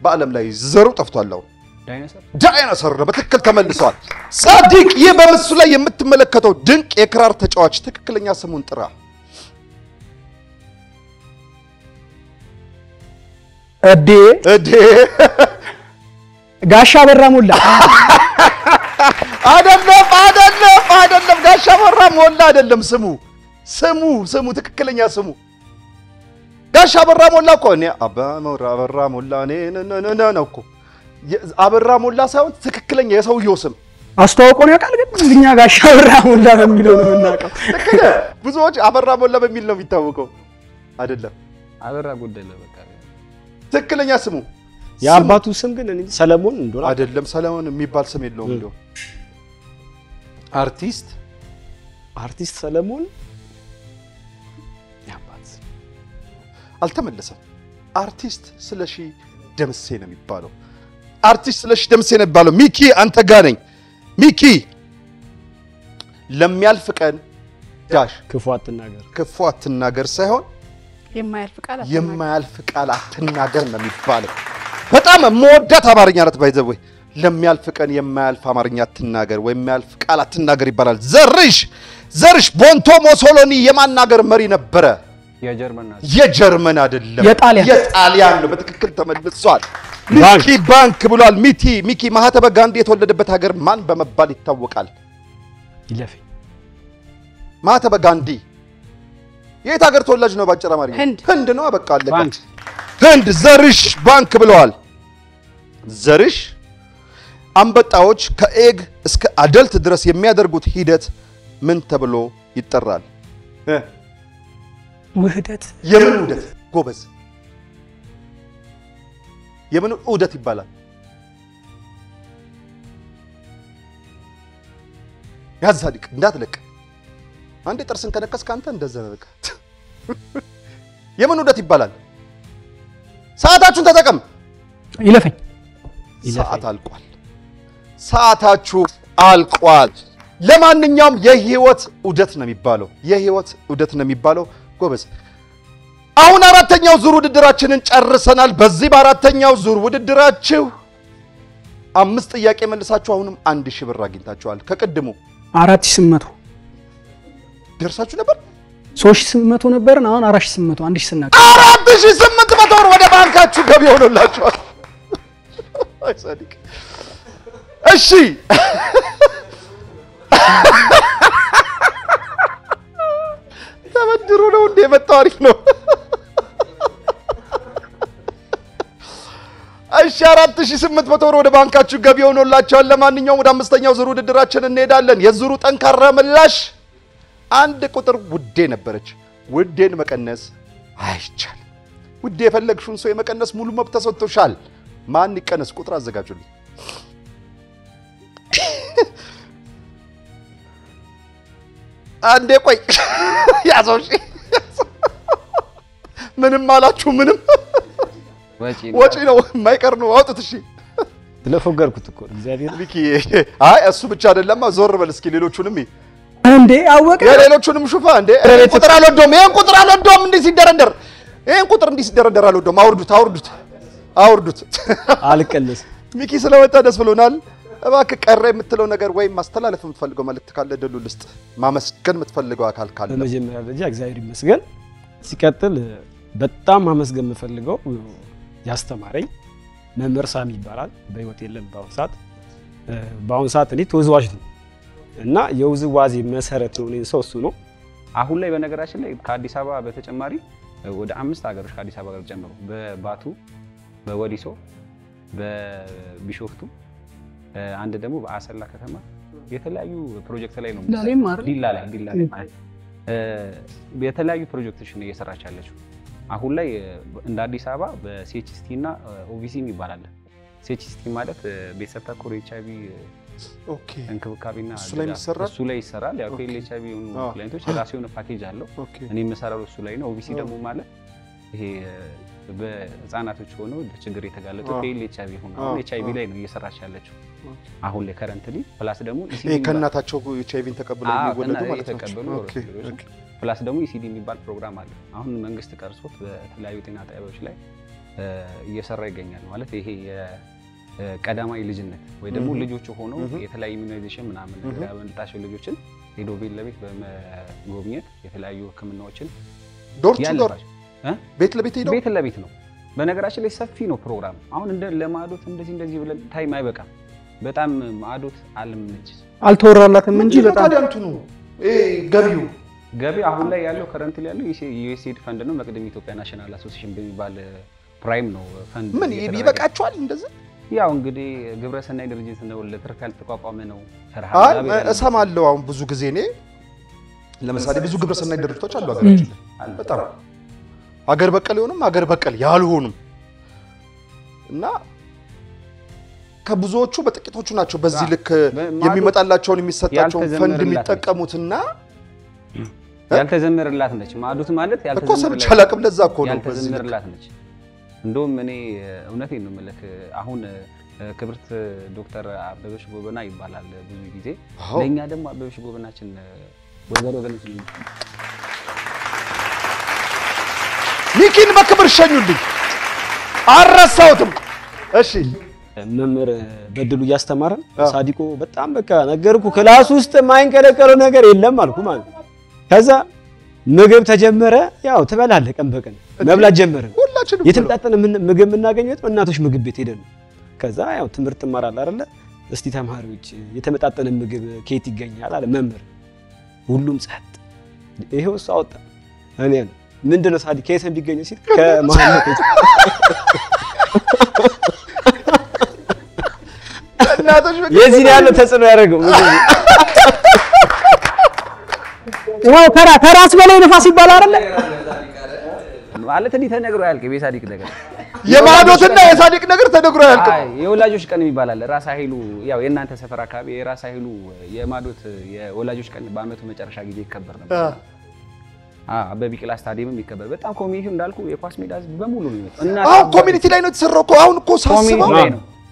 በዓለም ላይ ዘሩ ጠፍቷል። ዳይኖሰር ነው። በትክክል ተመልሷል። ሳዲቅ ይህ በምስሉ ላይ የምትመለከተው ድንቅ የክራር ተጫዋች ትክክለኛ ስሙን ጥራ።
እዴ ጋሻ በራ ሞላ አይደለም
ጋሻ በራ ሞላ አይደለም ስሙ ትክክለኛ ስሙ ጋሻ በራ ሞላ እኮ እኔ አበራ ሞላ ነው እኮ አበራ ሞላ ሳይሆን ትክክለኛ የሰውየው ስም
አስተዋውቆ ነው ያውቃል። ግን እኛ ጋሻ በራ ሞላ በሚለው ነው የምናውቀው።
ትክክል ብዙዎች አበራ ሞላ በሚል ነው የሚታወቀው። አይደለም
አበራ ጎደለ በቃ
ትክክለኛ ስሙ
የአባቱ ስም ግን እኔ ሰለሞን እንደሆነ
አይደለም። ሰለሞን የሚባል ስም የለውም። እንደው አርቲስት
ሰለሞን
ያባት አልተመለሰም። አርቲስት ስለሺ ደምሴ ነው የሚባለው። ሚኪ አንተ ጋር ነኝ። ሚኪ ለሚያልፍ ቀን ዳሽ ክፉ አትናገር ሳይሆን የማያልፍ ቃል አትናገር ነው የሚባለው። በጣም የምወዳት አማርኛ ናት። ባይዘው ለሚያልፍ ቀን የማያልፍ አማርኛ አትናገር ወይ የማያልፍ ቃል አትናገር ይባላል። ዘርሽ ቦንቶ ሞሶሎኒ የማናገር መሪ ነበረ? የጀርመን አይደለም የጣሊያን ነው። በትክክል ተመልሷል። ሚኪ ባንክ ብሏል። ሚኪ ማህተመ ጋንዲ የተወለደበት ሀገር ማን በመባል ይታወቃል?
ይለፍ
ማህተመ ጋንዲ የት ሀገር ተወላጅ ነው? ባጭር አማርኛ ህንድ ነው። በቃ አለቀ። ህንድ። ዘርሽ ባንክ ብለዋል። ዘርሽ አንበጣዎች ከኤግ እስከ አደልት ድረስ የሚያደርጉት ሂደት ምን ተብሎ ይጠራል?
ውህደት።
የምን ውህደት? ጎበዝ የምን ውህደት ይባላል? ያዛዲቅ እንዳትለቅ አንዴ ጥርስን ከነከስክ አንተ እንደዛ ነው በቃ። የምን ውህደት ይባላል? ሰዓታችሁን ተጠቀም።
ይለፈኝ።
ሰዓታችሁ አልቋል። ለማንኛውም የህይወት ውህደት ነው የሚባለው። ጎበዝ። አሁን አራተኛው ዙር ውድድራችንን ጨርሰናል። በዚህ በአራተኛው ዙር ውድድራችሁ 5 ጥያቄ መልሳችሁ አሁንም 1000 ብር አግኝታችኋል። ከቀድሞ
4800
ደርሳችሁ ነበር።
3800 ነበርን። አሁን 4800 1000 ስናቀ
4800 ብር ወደ ባንካችሁ ገቢ ሆኖላችኋል። አይ ሳዲቅ እሺ ተበድሩ ነው እንደ የመጣው አሪፍ ነው። እሺ 4800 ብር ወደ ባንካችሁ ገቢ ሆኖላችኋል። ለማንኛውም ወደ አምስተኛው ዙር ውድድራችን እንሄዳለን። የዙሩ ጠንካራ ምላሽ አንድ ቁጥር ውዴ ነበረች። ውዴን መቀነስ አይቻልም። ውዴ የፈለግሽውን ሰው የመቀነስ ሙሉ መብት ተሰጥቶሻል። ማን ይቀነስ? ቁጥር አዘጋጁልኝ። አንዴ ቆይ ያዘው። እሺ ምንም አላችሁ? ምንም ወጪ ነው የማይቀር ነው። አውጡት። እሺ
ስለፎገርኩት እኮ እግዚአብሔር
ሚኪ። አይ እሱ ብቻ አይደለም። ዞር በል እስኪ ሌሎቹንም
እንዴ አወቀ።
የሌሎቹንም ሹፋ እንዴ ቁጥር አልወደውም። ይሄን ቁጥር አልወደውም። እንዲህ ሲደረደር አልወደውም። አውርዱት።
አልቀለስ
ሚኪ ስለወጣ ደስ ብሎናል። እባክህ ቀረ የምትለው ነገር ወይም ማስተላለፍ የምትፈልገው መልእክት ካለ ደሉ ልስጥ። ማመስገን የምትፈልገው አካል ካለ
በመጀመሪያ ደረጃ እግዚአብሔር ይመስገን። ሲቀጥል በጣም ማመስገን የምፈልገው ያስተማረኝ መምህር ሳሚ ይባላል። በህይወት የለም በአሁን ሰዓት እኔ ተወዛዋዥ ነኝ እና የውዝዋዜ መሰረት የሆነኝ ሰው እሱ ነው።
አሁን ላይ በነገራችን ላይ ከአዲስ አበባ በተጨማሪ ወደ 5 ሀገሮች ከአዲስ አበባ ጋር ጨምሮ በባቱ፣ በወሊሶ፣ በቢሾፍቱ አንድ ደግሞ በአሰላ ከተማ የተለያዩ ፕሮጀክት ላይ ነው። ዲላ ላይ የተለያዩ ፕሮጀክቶችን እየሰራች ያለችው። አሁን ላይ እንደ አዲስ አበባ በሲኤችኤስቲ እና ኦቪሲ ይባላል ሴቺስቲ ማለት ቤተሰብ ተኮር ኤችአይቪ
ኦኬ
እንክብካቤና
እሱ ላይ
ይሰራል። ያው ከኤችአይቪ የሆኑ ክላይንቶች የራሱ የሆነ ፓኬጅ አለው። እኔ የምሰራው እሱ ላይ ነው። ኦቢሲ ደግሞ ማለት ይሄ በህፃናቶች ሆኖ ለችግር የተጋለጡ ኤችአይቪ ሆኖ ኤችአይቪ ላይ ነው እየሰራች ያለችው አሁን ላይ ከረንትሊ። ፕላስ ደግሞ
ይሄ ከእናታቸው ኤችአይቪን ተቀብለው የሚወለዱ ማለት ነው።
ፕላስ ደግሞ ኢሲዲ የሚባል ፕሮግራም አለ። አሁን መንግስት ቀርጾት በተለያዩ ጤና ጣቢያዎች ላይ እየሰራ ይገኛል። ማለት ይሄ የቀዳማዊ ልጅነት ወይ ደግሞ ልጆቹ ሆነው የተለያዩ ኢሚዩናይዜሽን ምናምን ነገር ያመልጣቸው ልጆችን ሄዶ ቤት ለቤት በመጎብኘት የተለያዩ ህክምናዎችን
ዶር ቱ ዶር ቤት ለቤት ሄዶ
ቤት ለቤት ነው። በነገራችን ላይ ሰፊ ነው ፕሮግራም። አሁን እንደ ለማዶት እንደዚህ ብለን ታይም አይበቃም። በጣም ማዶት ዓለም ነች
አልተወራላትም እንጂ በጣም
ታዲያንቱ ነው ገቢው
አሁን ላይ ያለው ከረንትሊ ያለው ዩኤስኤድ ፈንድ ነው። መቅደም ኢትዮጵያ ናሽናል አሶሲዬሽን በሚባል ፕራይም ነው ፈንድ።
ምን ይበቃቸዋል እንደዚህ?
ያው እንግዲህ ግብረሰናይ ድርጅት ነው ለትርፍ ያልተቋቋመ ነው።
እሰማለሁ አሁን ብዙ ጊዜ እኔ ለምሳሌ ብዙ ግብረሰናይ ድርጅቶች አሉ ሀገራችን ላይ በጣም ሀገር በቀል የሆኑም ሀገር በቀል ያልሆኑም እና ከብዙዎቹ በጥቂቶቹ ናቸው በዚህ ልክ የሚመጣላቸውን የሚሰጣቸውን ፈንድ የሚጠቀሙትና
ያልተዘመረላት ነች። ማዶት ማለት
ያልተዘመረላት ለዛ እኮ ነው
ያልተዘመረላት ነች። እንደውም እኔ እውነቴን ነው የምልህ አሁን ክብርት ዶክተር አበበሽ ጎበና ይባላል ብዙ ጊዜ ለኛ ደግሞ አበበሽ ጎበናችን ወዘሮ ገለጽ
ሚኪን በክብር ሸኙልኝ አረሳውትም። እሺ
መምህር በድሉ እያስተማረን ሳዲቆ በጣም በቃ ነገርኩ ክላስ ውስጥ ማይንቀለቀለው ነገር የለም አልኩ ማለት ነው። ከዛ ምግብ ተጀመረ። ያው ትበላለህ ቀን በቀን መብላት ጀመረ። የተመጣጠነ ምግብ የምናገኘው እናቶች ምግብ ቤት ሄደን ከዛ ያው ትምህርት ተማራለህ አይደለ? እስቲ ተማሪዎች የተመጣጠነ ምግብ ከየት ይገኛል አለ መምህር። ሁሉም ጸጥ። ይሄው ሳውጣ እኔ ምንድነው ሳዲ ከየት ቢገኝ ሲል ከመሐመድ
እናቶች
የዚህ ያለው ተጽዕኖ ያደረገው
ዋው ከራስ በላይ ንፋስ ይባላል አይደል?
ማለት እንዲህ ተነግሮ ያልከው የሳዲቅ ነገር
የማዶትና የሳዲቅ ነገር ተነግሮ ያልከው
የወላጆች ቀን ይባላል። ራስ ኃይሉ ያው የእናንተ ሰፈር አካባቢ የራስ ኃይሉ የማዶት የወላጆች ቀን በአመቱ መጨረሻ ጊዜ ይከበር ነበር። በቢቂላ ስታዲየም ይከበር። በጣም ኮሚኒቲው እንዳልኩ የኳስ ሜዳ በሙሉ ነው እና
ኮሚኒቲ ላይ ነው የተሰራው እኮ አሁን እኮ ሳስበው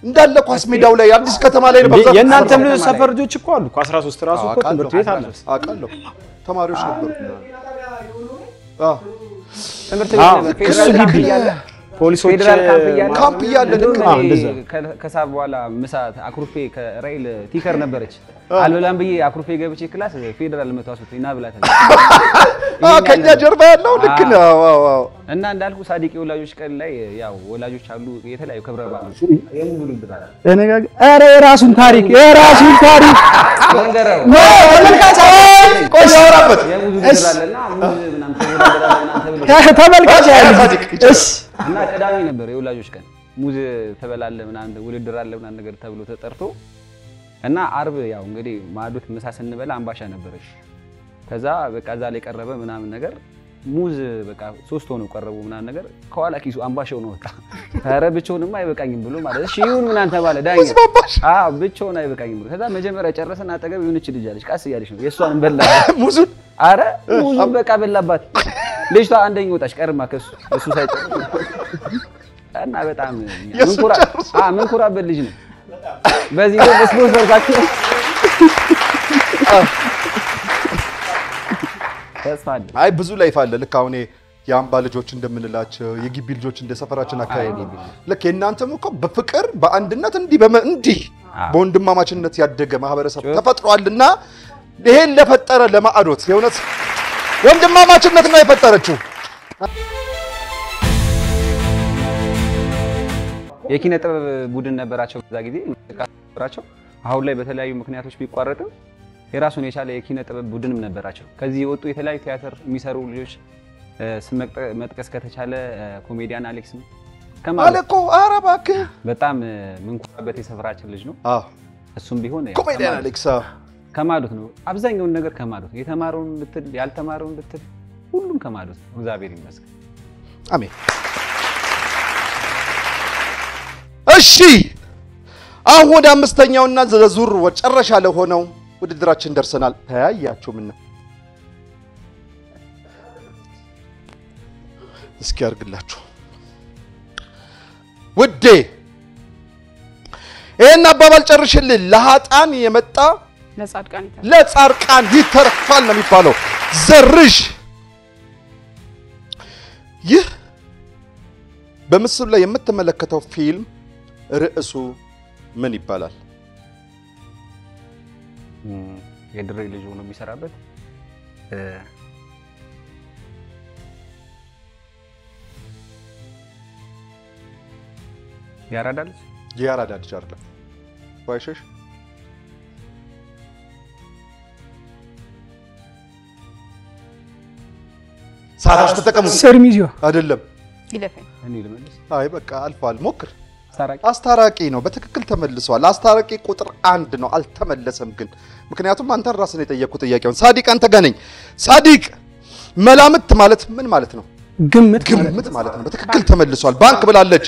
እንዳለ ኳስ ሜዳው ላይ አዲስ ከተማ ላይ ነው በዛው
የእናንተም ሰፈር ልጆች እኮ አሉ 13 ራሱ እኮ ትምህርት ቤት አለ
አውቃለሁ ተማሪዎች ነበሩ
ትምህርት ቤት
እሱ ግቢ ፖሊሶች
ፌደራል
ካምፕ እያለ
ከሳብ በኋላ ምሳ አኩርፌ ከራይል ቲከር ነበረች አልበላም ብዬ አኩርፌ ገብቼ ክላስ ፌደራል መተዋስቶኝ ና ብላተ
ከኛ ጀርባ ያለው ልክ ነው። ዋው
እና እንዳልኩ ሳዲቅ የወላጆች ቀን ላይ ያው ወላጆች አሉ የተለያዩ ክብረ በዓሎች የሙሉ ድራራ
ኧረ የራሱን ታሪክ
መንገረው
ቆይ ያወራበት
የሙሉ ድራራለና ሙሉ ምናምን
ተመልካች እሺ
እና ቀዳሚ ነበር የወላጆች ቀን ሙዝ ተበላለ ምናምን ውድድር አለ ምናምን ነገር ተብሎ ተጠርቶ እና አርብ ያው እንግዲህ ማዶት ምሳ ስንበላ አምባሻ ነበረች። ከዛ በቃ እዛ ላይ ቀረበ ምናምን ነገር ሙዝ በቃ 3 ሆነው ቀረቡ ምናምን ነገር ከኋላ ኪሱ አምባሻው ነው ወጣ። ኧረ ብቻውንማ አይበቃኝም ብሎ ማለት እሺ ይሁን ምናምን ተባለ ዳኛ። ብቻውን አይበቃኝም ብሎ ከዛ መጀመሪያ ጨረሰና አጠገብ የሆነች ልጅ አለች ቃስ እያለች ነው የእሷን በላ
ሙዙን
ኧረ ሙዙን በቃ በላባት። ልጅቷ አንደኛ ወጣች ቀርማ ከሱ እሱ ሳይጨርስ እና በጣም ምንኩራበት ልጅ ነው። በዚህ ነው ስፖንሰር ጋር
አይ ብዙ ላይፍ አለ። ልክ አሁን የአምባ ልጆች እንደምንላቸው የግቢ ልጆች እንደ ሰፈራችን አካባቢ ልክ የእናንተም እኮ በፍቅር በአንድነት እንዲህ በወንድማማችነት ያደገ ማህበረሰብ ተፈጥሯልና ይሄን ለፈጠረ ለማዕዶት የእውነት ወንድማማችነት ነው የፈጠረችው።
የኪነ ጥበብ ቡድን ነበራቸው በዛ ጊዜ ነበራቸው። አሁን ላይ በተለያዩ ምክንያቶች ቢቋረጥም የራሱን የቻለ የኪነ ጥበብ ቡድንም ነበራቸው። ከዚህ የወጡ የተለያዩ ቲያትር የሚሰሩ ልጆች መጥቀስ ከተቻለ ኮሜዲያን አሌክስም
አለኮ አረባክ
በጣም ምንኩራበት የሰፈራችን ልጅ ነው። እሱም ቢሆን
ኮሜዲያን አሌክስ
ከማዶት ነው። አብዛኛውን ነገር ከማዶት የተማረውን ብትል ያልተማረውን ብትል ሁሉም ከማዶት ነው። እግዚአብሔር ይመስገን።
አሜን። እሺ አሁን ወደ አምስተኛውና ዙር መጨረሻ ለሆነው ውድድራችን ደርሰናል። ታያያችሁ ምን እስኪ አርግላችሁ ውዴ ይሄን አባባል ጨርሽልኝ። ለሃጣን የመጣ ለጻድቃን ይተርፋል ነው የሚባለው። ዘርሽ ይህ በምስሉ ላይ የምትመለከተው ፊልም ርዕሱ ምን ይባላል?
የድሬ ልጅ ሆኖ የሚሰራበት ያራዳ ልጅ አይደለም። ዋይሸሽ ሰዓታችሁ ተጠቀሙ።
ሰርሚዚዮ
አይደለም።
ይለፈኝ
እኔ ልመልስ።
አይ በቃ አልፏል። ሞክር። አስታራቂ ነው። በትክክል ተመልሷል። አስታራቂ ቁጥር 1 ነው። አልተመለሰም ግን ምክንያቱም አንተን ራስን የጠየቅኩት ጥያቄውን። ሳዲቅ አንተ ጋር ነኝ። ሳዲቅ መላምት ማለት ምን ማለት ነው? ግምት ማለት ነው። በትክክል ተመልሷል። ባንክ ብላለች።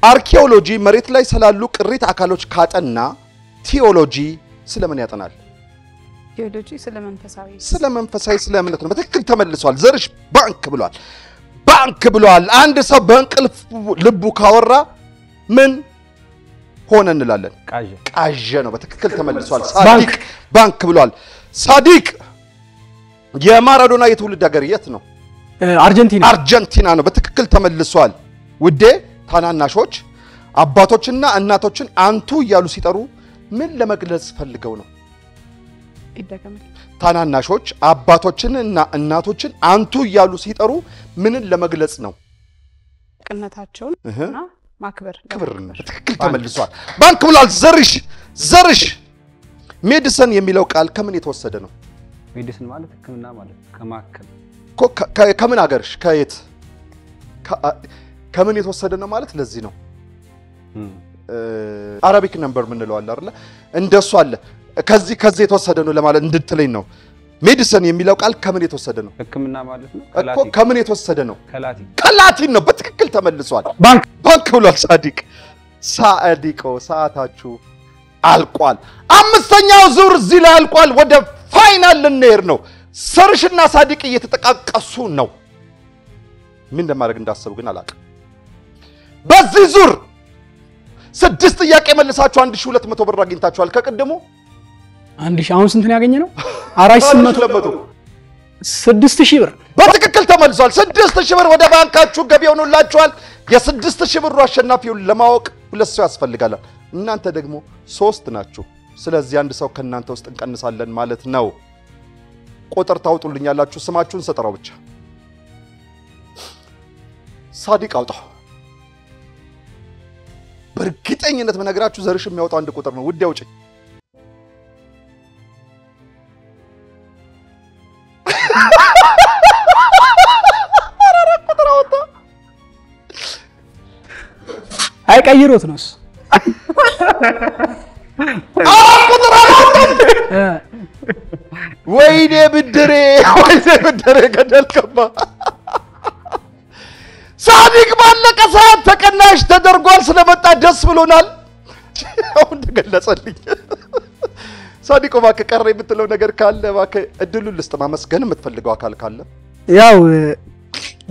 አርኪኦሎጂ መሬት ላይ ስላሉ ቅሪት አካሎች ካጠና ቲኦሎጂ ስለምን ያጠናል?
ቲኦሎጂ ስለመንፈሳዊ
ስለ እምነት ነው። በትክክል ተመልሷል። ዘርሽ ባንክ ብሏል። አንድ ሰው በእንቅልፍ ልቡ ካወራ ምን ሆነ እንላለን? ቃዠ ነው። በትክክል ተመልሷል። ሳዲቅ ባንክ ብሏል። ሳዲቅ የማራዶና የትውልድ ሀገር የት ነው? አርጀንቲና ነው። በትክክል ተመልሷል። ውዴ ታናናሾች አባቶችና እናቶችን አንቱ እያሉ ሲጠሩ ምን ለመግለጽ ፈልገው ነው? ታናናሾች አባቶችንና እናቶችን አንቱ እያሉ ሲጠሩ ምንን ለመግለጽ ነው?
ቅነታቸውንና ማክበር
ክብርን። በትክክል ተመልሷል። ባንክ ብሏል። ዘርሽ ሜዲሲን የሚለው ቃል ከምን የተወሰደ ነው?
ሜዲሲን ማለት ህክምና ማለት ከማከም
ከምን ሀገርሽ ከየት ከምን የተወሰደ ነው ማለት ለዚህ ነው። አረቢክ ነምበር ምን ነው አይደል? እንደሱ አለ። ከዚህ የተወሰደ ነው ለማለት እንድትለኝ ነው። ሜዲሲን የሚለው ቃል ከምን የተወሰደ ነው?
ህክምና ማለት ነው
እኮ ከምን የተወሰደ ነው? ከላቲን ነው። በትክክል ተመልሷል። ባንክ ብሏል። ሳዲቆ ሰዓታችሁ አልቋል። አምስተኛው ዙር እዚህ ላይ አልቋል። ወደ ፋይናል ልንሄድ ነው። ሰርሽና ሳዲቅ እየተጠቃቀሱ ነው። ምን ለማድረግ እንዳሰቡ ግን አላውቅም። በዚህ ዙር 6 ጥያቄ መልሳችሁ 1200 ብር አግኝታችኋል። ከቀደሙ
1000 አሁን ስንት ነው ያገኘነው? 4800 6000 ብር
በትክክል ተመልሷል። 6000 ብር ወደ ባንካችሁ ገቢ ሆኖላችኋል። የ6000 ብሩ አሸናፊውን ለማወቅ 2 ሰው ያስፈልጋል። እናንተ ደግሞ 3 ናችሁ። ስለዚህ አንድ ሰው ከናንተ ውስጥ እንቀንሳለን ማለት ነው። ቁጥር ታውጡልኛላችሁ። ስማችሁን ሰጠራው ብቻ። ሳዲቅ አውጣው። በእርግጠኝነት መነግራችሁ ዘርሽ የሚያወጣው አንድ ቁጥር ነው። ውድ ያውጪ። አራራ ቁጥር አወጣ።
አይቀይሩት ነውስ
ቁጥር አወጣ። ወይኔ ብድሬ ገደል ገባ። ሳዲቅ ባለቀ ሰዓት ተቀናሽ ተደርጓል። ስለመጣ ደስ ብሎናል። አሁን ተገለጸልኝ። ሳዲቅ እባክህ ቀረ የምትለው ነገር ካለ እባክህ እድሉን ልስጥ። ማመስገን የምትፈልገው አካል ካለ
ያው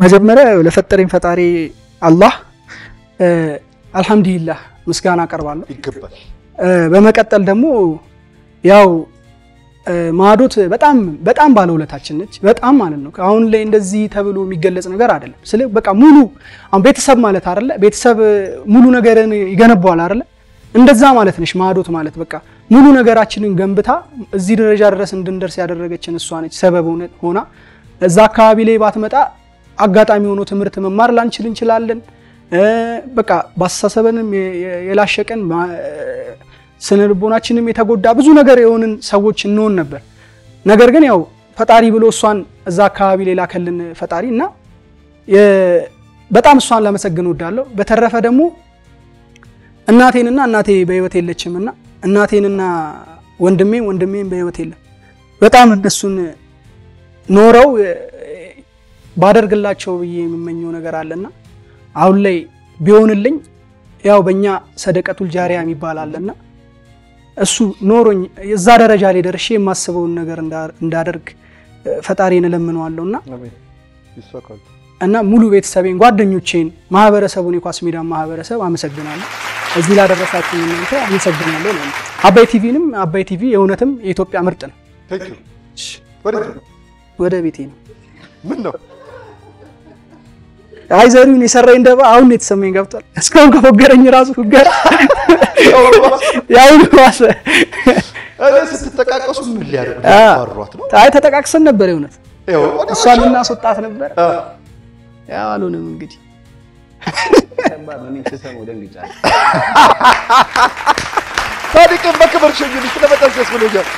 መጀመሪያ ለፈጠረኝ ፈጣሪ አላህ አልহামዱሊላህ ምስጋና አቀርባለሁ።
ይገባል።
በመቀጠል ደግሞ ያው ማዶት በጣም ባለውለታችን ነች። በጣም ማለት ነው። አሁን ላይ እንደዚህ ተብሎ የሚገለጽ ነገር አይደለም። ስለ በቃ ሙሉ አሁን ቤተሰብ ማለት አይደለ? ቤተሰብ ሙሉ ነገርን ይገነባዋል አይደለ? እንደዛ ማለት ነች ማዶት ማለት በቃ ሙሉ ነገራችንን ገንብታ እዚህ ደረጃ ድረስ እንድንደርስ ያደረገችን እሷ ነች። ሰበብ ሆና እዛ አካባቢ ላይ ባትመጣ አጋጣሚ ሆኖ ትምህርት መማር ላንችል እንችላለን። በቃ ባሳሰበንም የላሸቀን ስነልቦናችንም የተጎዳ ብዙ ነገር የሆንን ሰዎች እንሆን ነበር። ነገር ግን ያው ፈጣሪ ብሎ እሷን እዛ አካባቢ ላይ ላከልን ፈጣሪ እና በጣም እሷን ለመሰግን ወዳለሁ። በተረፈ ደግሞ እናቴ በህይወት የለችምና እናቴንና ወንድሜን በህይወት የለም። በጣም እነሱን ኖረው ባደርግላቸው ብዬ የምመኘው ነገር አለና አሁን ላይ ቢሆንልኝ ያው በእኛ ሰደቀቱል ጃሪያ የሚባል አለና እሱ ኖሮኝ እዛ ደረጃ ላይ ደርሼ የማስበውን ነገር እንዳደርግ ፈጣሪን እለምነዋለሁና
ይሳካል።
እና ሙሉ ቤተሰቤን፣ ጓደኞቼን፣ ማህበረሰቡን የኳስ ሜዳ ማህበረሰብ አመሰግናለሁ። እዚህ ላደረሳችሁ እናንተ አመሰግናለሁ ነው። አባይ ቲቪንም አባይ ቲቪ የእውነትም የኢትዮጵያ ምርጥ ነው።
ቴንክ ዩ።
ወደ ቤቴ ነው።
ምን ነው
አይዘሪውን የሰራኝ እንደባ አሁን የተሰማኝ ገብቷል። እስካሁን ከፎገረኝ ራሱ ፉገራ ያው ነው።
ስትጠቃቀሱ ምን ሊያደርጉ ባሯት ነው?
አይ ተጠቃቅሰን ነበር የእውነት እሷን ልናስወጣት ነበር። ያው አልሆነም እንግዲህ
ታዲቅም በክብር ሸኙልኝ ስለመጣሽ ደስ ብሎኛል።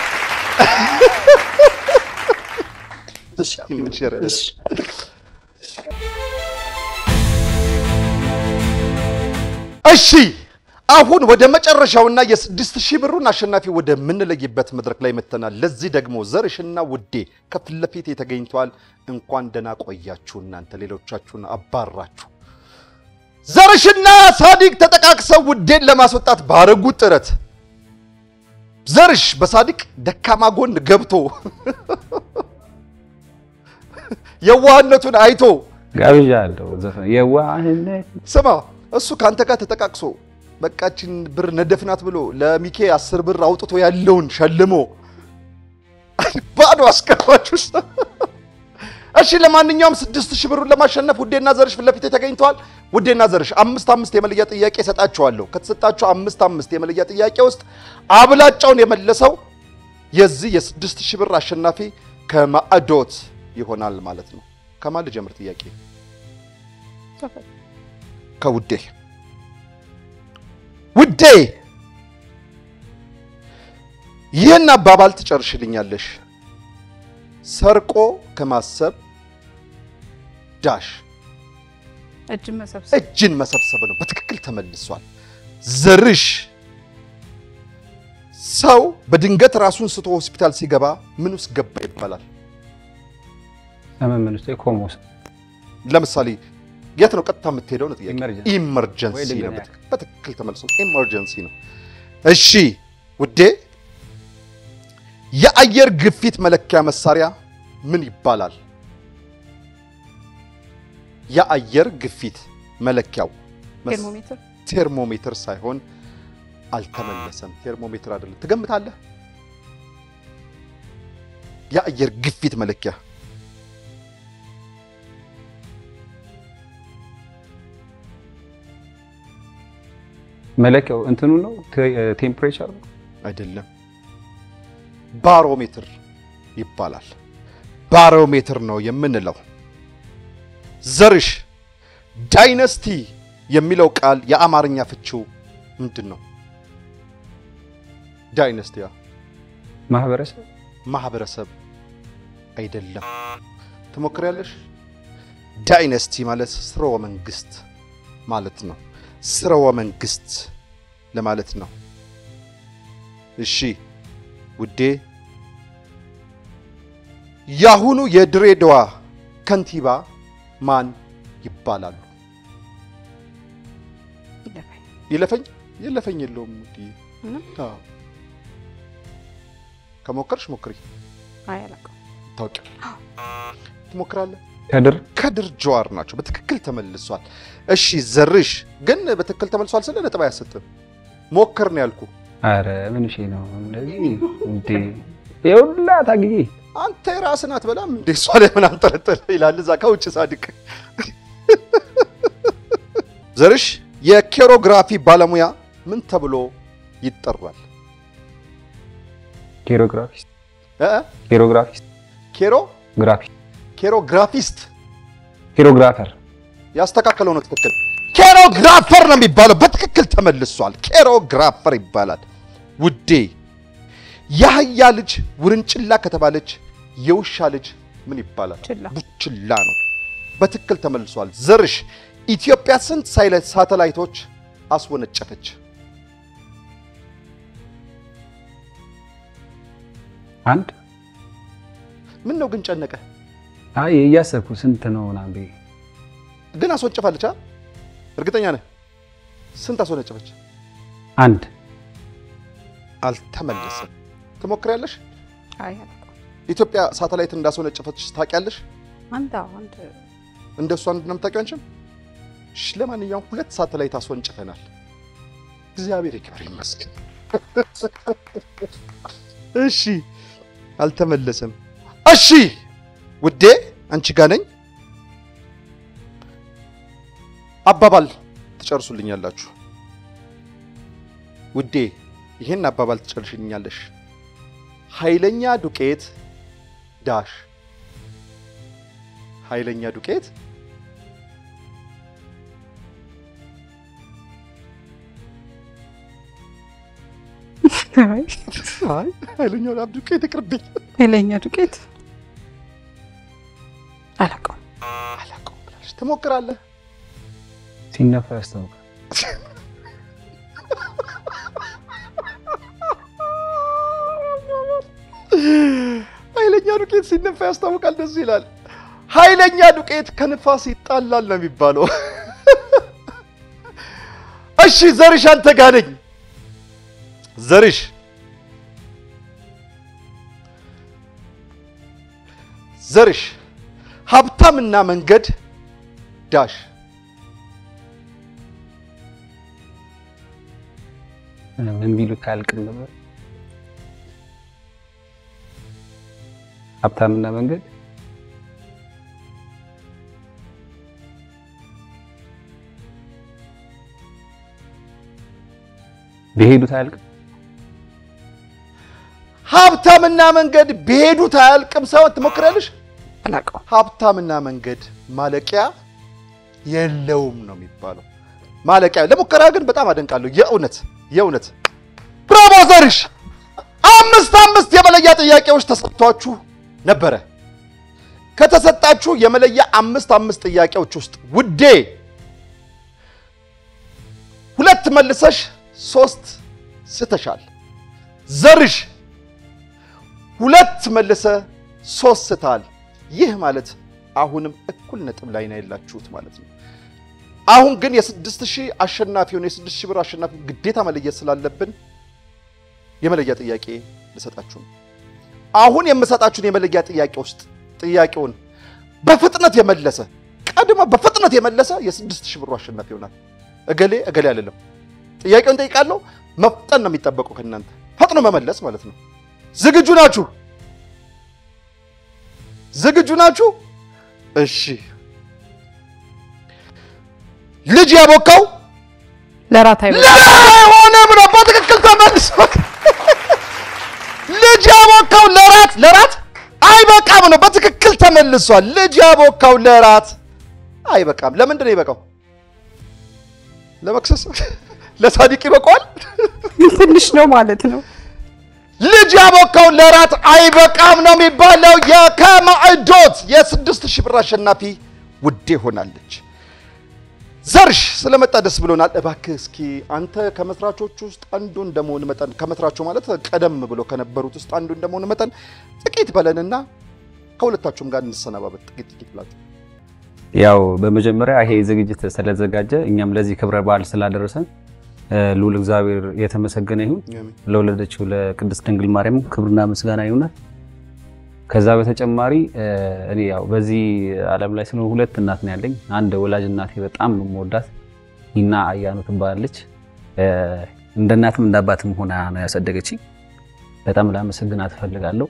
እሺ አሁን ወደ መጨረሻውና የ6000 ብሩን አሸናፊ ወደ ምንለይበት መድረክ ላይ መተናል። ለዚህ ደግሞ ዘርሽና ውዴ ከፊት ለፊት ተገኝተዋል። እንኳን ደህና ቆያችሁ። እናንተ ሌሎቻችሁን አባራችሁ። ዘርሽና ሳዲቅ ተጠቃቅሰው ውዴን ለማስወጣት ባረጉት ጥረት ዘርሽ በሳዲቅ ደካማ ጎን ገብቶ የዋህነቱን አይቶ
ጋብዣለሁ። ዘፈን የዋህነት
ስማ፣ እሱ ካንተ ጋር ተጠቃቅሶ በቃችን ብር ነደፍናት ብሎ ለሚኬ 10 ብር አውጥቶ ያለውን ሸልሞ ባዶ አስቀራችሁ። እሺ ለማንኛውም 6000 ብሩን ለማሸነፍ ውዴና ዘርሽ ፊት ለፊት ተገኝተዋል። ውዴና ዘርሽ 5 የመለያ ጥያቄ ሰጣችኋለሁ። ከተሰጣችሁ 5 የመለያ ጥያቄ ውስጥ አብላጫውን የመለሰው የዚህ የ6000 ብር አሸናፊ ከማዕዶት ይሆናል ማለት ነው። ከማን ልጀምር ጥያቄ? ከውዴ። ውዴ ይህን አባባል ትጨርሽልኛለሽ። ሰርቆ ከማሰብ ዳሽ እጅን መሰብሰብ ነው። በትክክል ተመልሷል። ዘርሽ ሰው በድንገት ራሱን ስቶ ሆስፒታል ሲገባ ምን ውስጥ ገባ ይባላል?
ምን ውስጥ ኮሞስ?
ለምሳሌ የት ነው ቀጥታ የምትሄደው ነው ጥያቄ። ኢመርጀንሲ ነው። በትክክል ተመልሷል። ኢመርጀንሲ ነው። እሺ ውዴ የአየር ግፊት መለኪያ መሳሪያ ምን ይባላል? የአየር ግፊት መለኪያው ቴርሞሜትር ሳይሆን አልተመለሰም። ቴርሞሜትር አይደለም። ትገምታለህ? የአየር ግፊት መለኪያ
መለኪያው እንትኑ ነው። ቴምፕሬቸር
አይደለም። ባሮሜትር ይባላል። ባሮሜትር ነው የምንለው። ዘርሽ ዳይነስቲ የሚለው ቃል የአማርኛ ፍቺው ምንድነው? ዳይነስቲ ማህበረሰብ አይደለም። ትሞክሪያለሽ? ዳይነስቲ ማለት ስርወ መንግስት ማለት ነው። ስርወ መንግስት ለማለት ነው። እሺ ውዴ ያሁኑ የድሬዳዋ ከንቲባ ማን ይባላሉ? ይለፈኝ የለውም ውዴ። ከሞከርሽ ሞክሪ።
አይ አላውቅም።
ታውቂ ትሞክራለህ? ከድር ጀዋር ናቸው። በትክክል ተመልሷል። እሺ ዘርሽ ግን በትክክል ተመልሷል ስለ ነጥብ አያሰጥም። ሞክር ነው ያልኩ።
አረ ምን እሺ ነው እንደዚህ እንዴ? ይውላ ታግዬ
አንተ ራስህን አትበላም እንዴ? እሷ ላይ ምን አንጠለጠለ ይላል እዛ ከውጭ ሳድቅ። ዘርሽ የኬሮግራፊ ባለሙያ ምን ተብሎ ይጠራል?
ኬሮግራፊስት ኬሮግራፈር
ያስተካከለው ነው ትክክል። ኬሮግራፈር ነው የሚባለው። በትክክል ተመልሷል። ኬሮግራፈር ይባላል። ውዴ የአህያ ልጅ ውርንጭላ ከተባለች የውሻ ልጅ ምን ይባላል? ቡችላ ነው። በትክክል ተመልሷል። ዘርሽ ኢትዮጵያ ስንት ሳተላይቶች አስወነጨፈች?
አንድ።
ምን ነው ግን ጨነቀ?
አይ እያሰብኩ ስንት ነው ምናምን ግን
አስወንጭፋለች። እርግጠኛ ነህ? ስንት አስወነጨፈች?
አንድ
አልተመለሰም። ትሞክሪያለሽ?
አይ
ኢትዮጵያ ሳተላይት እንዳስወነጨፈች ታውቂያለሽ?
አንድ
እንደሱ አንድ ነው የምታውቂው አንቺም? እሺ ለማንኛውም 2 ሳተላይት አስወንጭፈናል። እግዚአብሔር ይክበር ይመስገን። እሺ አልተመለሰም። እሺ ውዴ አንቺ ጋር ነኝ። አባባል ትጨርሱልኛላችሁ። ውዴ ይሄን አባባል ትጨርሽልኛለሽ። ኃይለኛ ዱቄት ዳሽ ኃይለኛ ዱቄት
አይ
ኃይለኛ ዱቄት ይቅርብኝ።
ኃይለኛ ዱቄት አላውቀውም
ብላለች። ትሞክራለህ?
ሲነፋ ያስታውቃል።
ኃይለኛ ዱቄት ሲነፋ ያስታውቃል። ደስ ይላል። ኃይለኛ ዱቄት ከንፋስ ይጣላል ነው የሚባለው። እሺ ዘርሽ አንተ ጋር ነኝ። ዘርሽ ሀብታምና መንገድ ዳሽ
ምን ቢሉት አያልቅም ነበር። ሀብታምና መንገድ ቢሄዱት አያልቅም።
ሀብታምና መንገድ ቢሄዱት አያልቅም። ሰው ትሞክራለሽ?
አላውቀውም።
ሀብታምና መንገድ ማለቂያ የለውም ነው የሚባለው። ማለቂያ ለሙከራ ግን በጣም አደንቃለሁ። የእውነት ብራቮ ዘርሽ። 5 የመለያ ጥያቄዎች ተሰጥቷችሁ ነበረ። ከተሰጣችሁ የመለያ 5 ጥያቄዎች ውስጥ ውዴ 2 መልሰሽ 3 ስተሻል። ዘርሽ 2 መልሰ 3 ስተሃል። ይህ ማለት አሁንም እኩል ነጥብ ላይ ነው ያላችሁት ማለት ነው። አሁን ግን የ6000 አሸናፊውን የ6000 ብር አሸናፊ ግዴታ መለየት ስላለብን የመለያ ጥያቄ ልሰጣችሁ ነው። አሁን የምሰጣችሁን የመለያ ጥያቄ ውስጥ ጥያቄውን በፍጥነት የመለሰ ቀድሞ በፍጥነት የመለሰ የ6000 ብር አሸናፊ ይሆናል። እገሌ አይደለም። ጥያቄውን ጠይቃለሁ። መፍጠን ነው የሚጠበቀው ከእናንተ ፈጥኖ መመለስ ማለት ነው። ዝግጁ ናችሁ? እሺ ልጅ ያቦካው
ለራት
አይሆንም ነው በትክክል ተመልሷል። ልጅ ያቦካው ለራት አይበቃም ነው በትክክል ተመልሷል። ልጅ ያቦካው ለራት አይበቃም። ለምንድን ነው ይበቃው? ለመክሰስ ለሳዲቅ ይበቃዋል።
ትንሽ ነው ማለት ነው።
ልጅ ያቦካው ለራት አይበቃም ነው የሚባለው። ከማዕዶት የ6000 ብር አሸናፊ ውዴ ሆናለች። ዘርሽ ስለመጣ ደስ ብሎናል። እባክህ እስኪ አንተ ከመስራቾች ውስጥ አንዱ እንደመሆን መጠን ከመስራቾች ማለት ቀደም ብሎ ከነበሩት ውስጥ አንዱ እንደመሆን መጠን ጥቂት በለንና ከሁለታችሁም ጋር እንሰናባበት። ጥቂት ብላችሁ
ያው በመጀመሪያ ይሄ ዝግጅት ስለተዘጋጀ እኛም ለዚህ ክብረ በዓል ስላደረሰን ልዑል እግዚአብሔር የተመሰገነ ይሁን። ለወለደችው ለቅድስት ድንግል ማርያም ክብርና ምስጋና ይሁን። ከዛ በተጨማሪ እኔ ያው በዚህ ዓለም ላይ ስለ 2 እናት ነው ያለኝ። አንድ ወላጅ እናቴ በጣም ነው የምወዳት እና አያኑ ትባላለች። እንደ እናትም እንደ አባትም ሆና ነው ያሳደገችኝ። በጣም ላመሰግናት እፈልጋለሁ።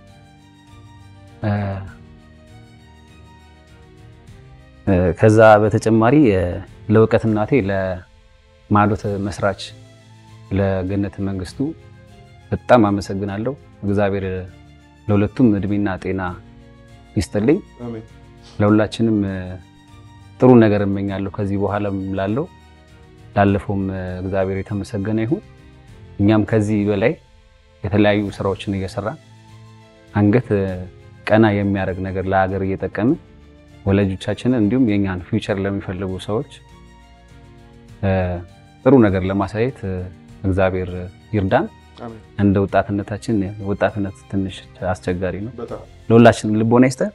ከዛ በተጨማሪ ለእውቀት እናቴ ለማዕዶት መስራች ለገነት መንግስቱ በጣም አመሰግናለሁ። እግዚአብሔር ለሁለቱም እድሜና ጤና ይስጥልኝ።
አሜን።
ለሁላችንም ጥሩ ነገር እመኛለሁ ከዚህ በኋላም ላለፈውም እግዚአብሔር የተመሰገነ ይሁን። እኛም ከዚህ በላይ የተለያዩ ስራዎችን እየሰራን አንገት ቀና የሚያደርግ ነገር ለሀገር እየጠቀምን ወላጆቻችንን እንዲሁም የኛን ፊውቸር ለሚፈልጉ ሰዎች ጥሩ ነገር ለማሳየት እግዚአብሔር ይርዳን።
አሜን።
እንደ ወጣትነታችን ወጣትነት ትንሽ አስቸጋሪ ነው።
በጣም
ለሁላችንም ልቦና ይስጠን።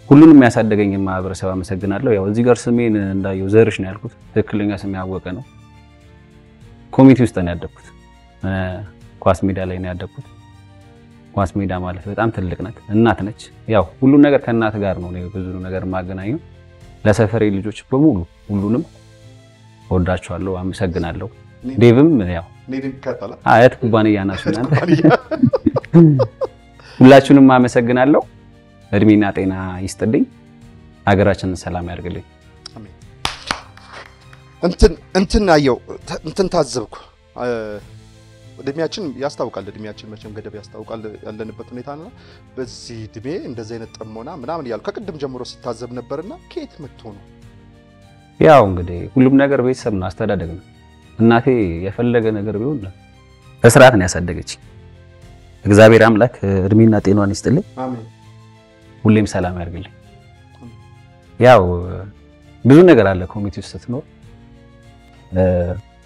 ሁሉንም ያሳደገኝ ማህበረሰብ አመሰግናለሁ። ያው እዚህ ጋር ስሜን እንዳየው ዘርሽ ነው ያልኩት። ትክክለኛ ስሜ ያወቀ ነው። ኮሚቴ ውስጥ ነው ያደግኩት። ኳስ ሜዳ ላይ ነው ያደግኩት። ኳስ ሜዳ ማለት በጣም ትልቅ ናት፣ እናት ነች። ያው ሁሉ ነገር ከእናት ጋር ነው ብዙ ነገር ማገናኘው። ለሰፈሬ ልጆች በሙሉ ሁሉንም ወዳቸዋለሁ፣ አመሰግናለሁ። ዴቭም ያው አያት ኩባንያ ናችሁ እናንተ። ሁላችሁንም አመሰግናለሁ። እድሜና ጤና ይስጥልኝ። ሀገራችንን ሰላም ያርግልኝ።
አሜን። እንትን አየው እንትን ታዘብኩ። እድሜያችን ያስታውቃል። እድሜያችን መቼም ገደብ ያስታውቃል ያለንበት ሁኔታና በዚህ እድሜ እንደዚህ አይነት ጥሞና ምናምን እያልኩ ከቅድም ጀምሮ ስታዘብ ነበርና ከየት መጥቶ ነው?
ያው እንግዲህ ሁሉም ነገር ቤተሰብ ነው፣ አስተዳደግ ነው። እናቴ የፈለገ ነገር ቢሆን በስርዓት ነው ያሳደገች። እግዚአብሔር አምላክ እድሜና ጤናዋን ይስጥልኝ።
አሜን።
ሁሌም ሰላም ያርግልኝ። ያው ብዙ ነገር አለ ኮሚቴ ውስጥ ስትኖር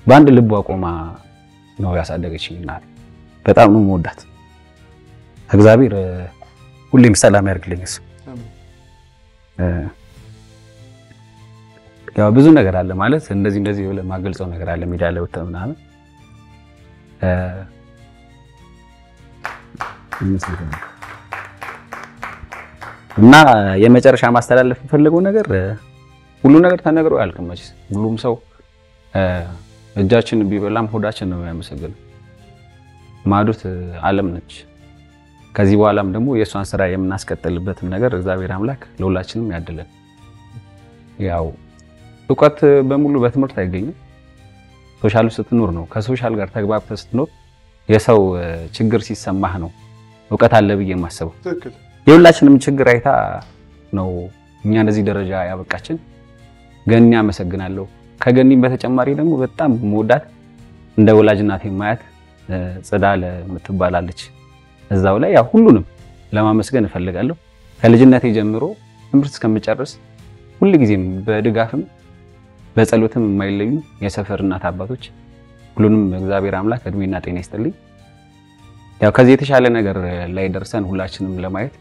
በአንድ ልቧ ቆማ ነው ያሳደገችኝ እናቴ። በጣም ነው የምወዳት። እግዚአብሔር ሁሌም ሰላም ያርግልኝ። እሱ ያው ብዙ ነገር አለ ማለት እንደዚህ ብለ ማገልጸው ነገር አለ ሚዲያ ላይ ወጣ ምናምን እና የመጨረሻ ማስተላለፍ ፈልገው ነገር ሁሉ ነገር ተነግሮ ያልቅም መቼስ ሁሉም ሰው እጃችን ቢበላም ሆዳችን ነው የሚያመሰግነው። ማዕዶት ዓለም ነች። ከዚህ በኋላም ደግሞ የሷን ስራ የምናስቀጥልበት ነገር እግዚአብሔር አምላክ ለሁላችንም ያድለን። ያው እውቀት በሙሉ በትምህርት አይገኝም። ሶሻል ስትኖር ነው። ከሶሻል ጋር ተግባብተህ ስትኖር የሰው ችግር ሲሰማህ ነው እውቀት አለ ብዬ የማስበው።
ትክክል።
የሁላችንም ችግር አይታ ነው እኛ እንደዚህ ደረጃ ያበቃችን። ገኒ አመሰግናለሁ። ከገኒም በተጨማሪ ደግሞ በጣም መወዳት እንደ ወላጅ እናቴ ማያት ጽዳለ የምትባላለች እዛው ላይ ያው ሁሉንም ለማመስገን እፈልጋለሁ። ከልጅነቴ ጀምሮ ትምህርት እስከምጨርስ ሁልጊዜም በድጋፍም በጸሎትም የማይለዩ የሰፈር እናት አባቶች ሁሉንም እግዚአብሔር አምላክ እድሜና ጤና ይስጥልኝ። ያው ከዚህ የተሻለ ነገር ላይ ደርሰን ሁላችንም ለማየት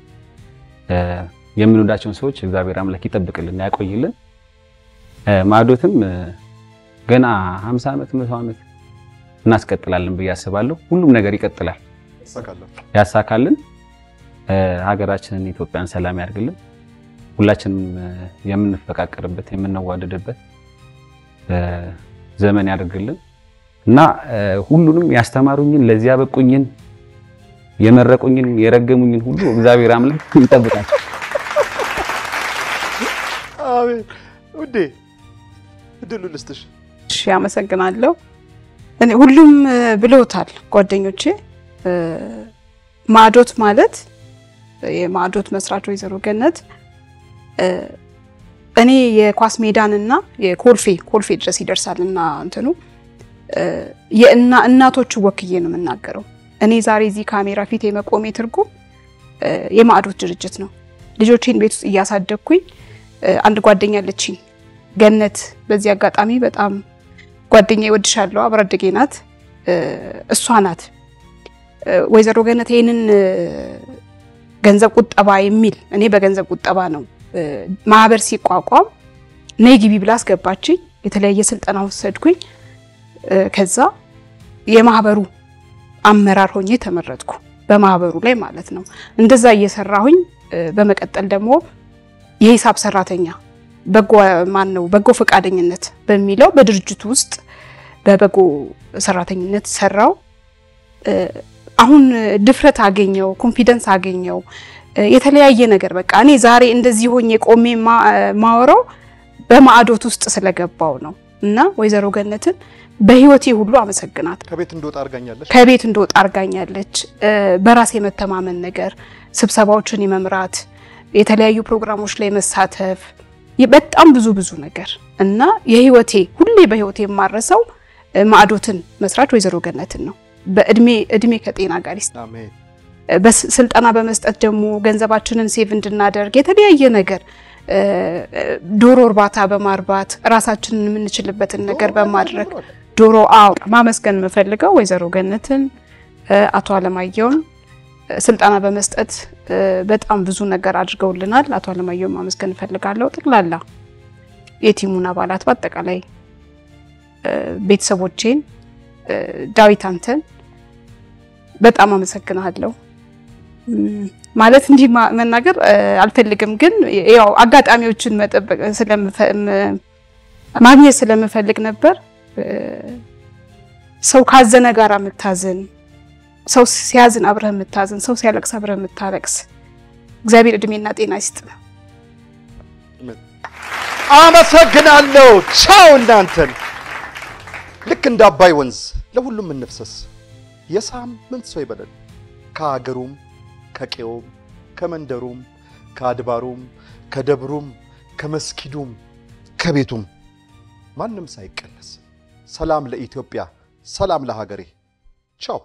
የምንወዳቸውን ሰዎች እግዚአብሔር አምላክ ይጠብቅልን ያቆይልን። ማዕዶትም ገና 50 ዓመት 100 ዓመት እናስቀጥላለን ብዬ አስባለሁ። ሁሉም ነገር ይቀጥላል፣ ያሳካልን። ሀገራችንን ኢትዮጵያን ሰላም ያርግልን። ሁላችንም የምንፈቃቀርበት የምንዋደድበት ዘመን ያደርግልን እና ሁሉንም ያስተማሩኝን ለዚህ ያበቁኝን የመረቁኝን የረገሙኝን ሁሉ እግዚአብሔር አምላክ ይጠብቃቸው።
አሜን። ውዴ እድሉ ልስጥሽ።
እሺ አመሰግናለሁ። እኔ ሁሉም ብለውታል ጓደኞቼ። ማዕዶት ማለት የማዕዶት መስራች ወይዘሮ ገነት እኔ የኳስ ሜዳንና የኮልፌ ድረስ ይደርሳልና እንትኑ እናቶቹ ወክዬ ነው የምናገረው። እኔ ዛሬ እዚህ ካሜራ ፊት የመቆሜ ትርጉም የማዕዶት ድርጅት ነው። ልጆቼን ቤት ውስጥ እያሳደግኩኝ አንድ ጓደኛ አለችኝ ገነት። በዚህ አጋጣሚ በጣም ጓደኛ ይወድሻለሁ፣ አብራደጌ ናት። እሷ ናት ወይዘሮ ገነት ይሄንን ገንዘብ ቁጠባ የሚል እኔ በገንዘብ ቁጠባ ነው ማህበር ሲቋቋም ነይ ግቢ ብላ አስገባችኝ። የተለያየ ስልጠና ወሰድኩኝ። ከዛ የማህበሩ አመራር ሆኜ ተመረጥኩ በማህበሩ ላይ ማለት ነው። እንደዛ እየሰራሁኝ በመቀጠል ደግሞ የሂሳብ ሰራተኛ በጎ ፈቃደኝነት በሚለው በድርጅቱ ውስጥ በበጎ ሰራተኝነት ሰራው። አሁን ድፍረት አገኘው፣ ኮንፊደንስ አገኘው፣ የተለያየ ነገር በቃ እኔ ዛሬ እንደዚህ ሆኜ ቆሜ ማወራው በማዕዶት ውስጥ ስለገባው ነው። እና ወይዘሮ ገነትን በህይወቴ ሁሉ አመሰግናት። ከቤት እንደወጣ አርጋኛለች። በራስ የመተማመን ነገር፣ ስብሰባዎችን የመምራት፣ የተለያዩ ፕሮግራሞች ላይ መሳተፍ፣ በጣም ብዙ ነገር እና የህይወቴ ሁሌ በህይወቴ የማረሰው ማዕዶትን መስራች ወይዘሮ ገነትን ነው። በእድሜ ከጤና ጋር ይስጥ።
አሜን።
በስልጠና በመስጠት ደግሞ ገንዘባችንን ሴቭ እንድናደርግ የተለያየ ነገር ዶሮ እርባታ በማርባት ራሳችንን የምንችልበትን ነገር በማድረግ ዶሮ ማመስገን የምፈልገው ወይዘሮ ገነትን፣ አቶ አለማየሁን፣ ስልጠና በመስጠት በጣም ብዙ ነገር አድርገውልናል። አቶ አለማየሁ ማመስገን እፈልጋለሁ። ጠቅላላ የቲሙን አባላት በአጠቃላይ ቤተሰቦቼን ዳዊት አንተን በጣም አመሰግናለሁ። ማለት እንዲህ መናገር አልፈልግም፣ ግን ያው አጋጣሚዎችን መጠበቅ ማግኘት ስለምፈልግ ነበር። ሰው ካዘነ ጋር የምታዝን፣ ሰው ሲያዝን አብረህ የምታዝን፣ ሰው ሲያለቅስ አብረህ የምታለቅስ እግዚአብሔር እድሜና ጤና ይስጥ።
አመሰግናለሁ። ቻው እናንተን። ልክ እንደ አባይ ወንዝ ለሁሉም እንፍሰስ። የሳምንት ሰው ይበለን። ከሀገሩም ከቄውም ከመንደሩም ከአድባሩም ከደብሩም ከመስጊዱም ከቤቱም ማንም ሳይቀነስ። ሰላም ለኢትዮጵያ፣ ሰላም ለሀገሬ። ቻው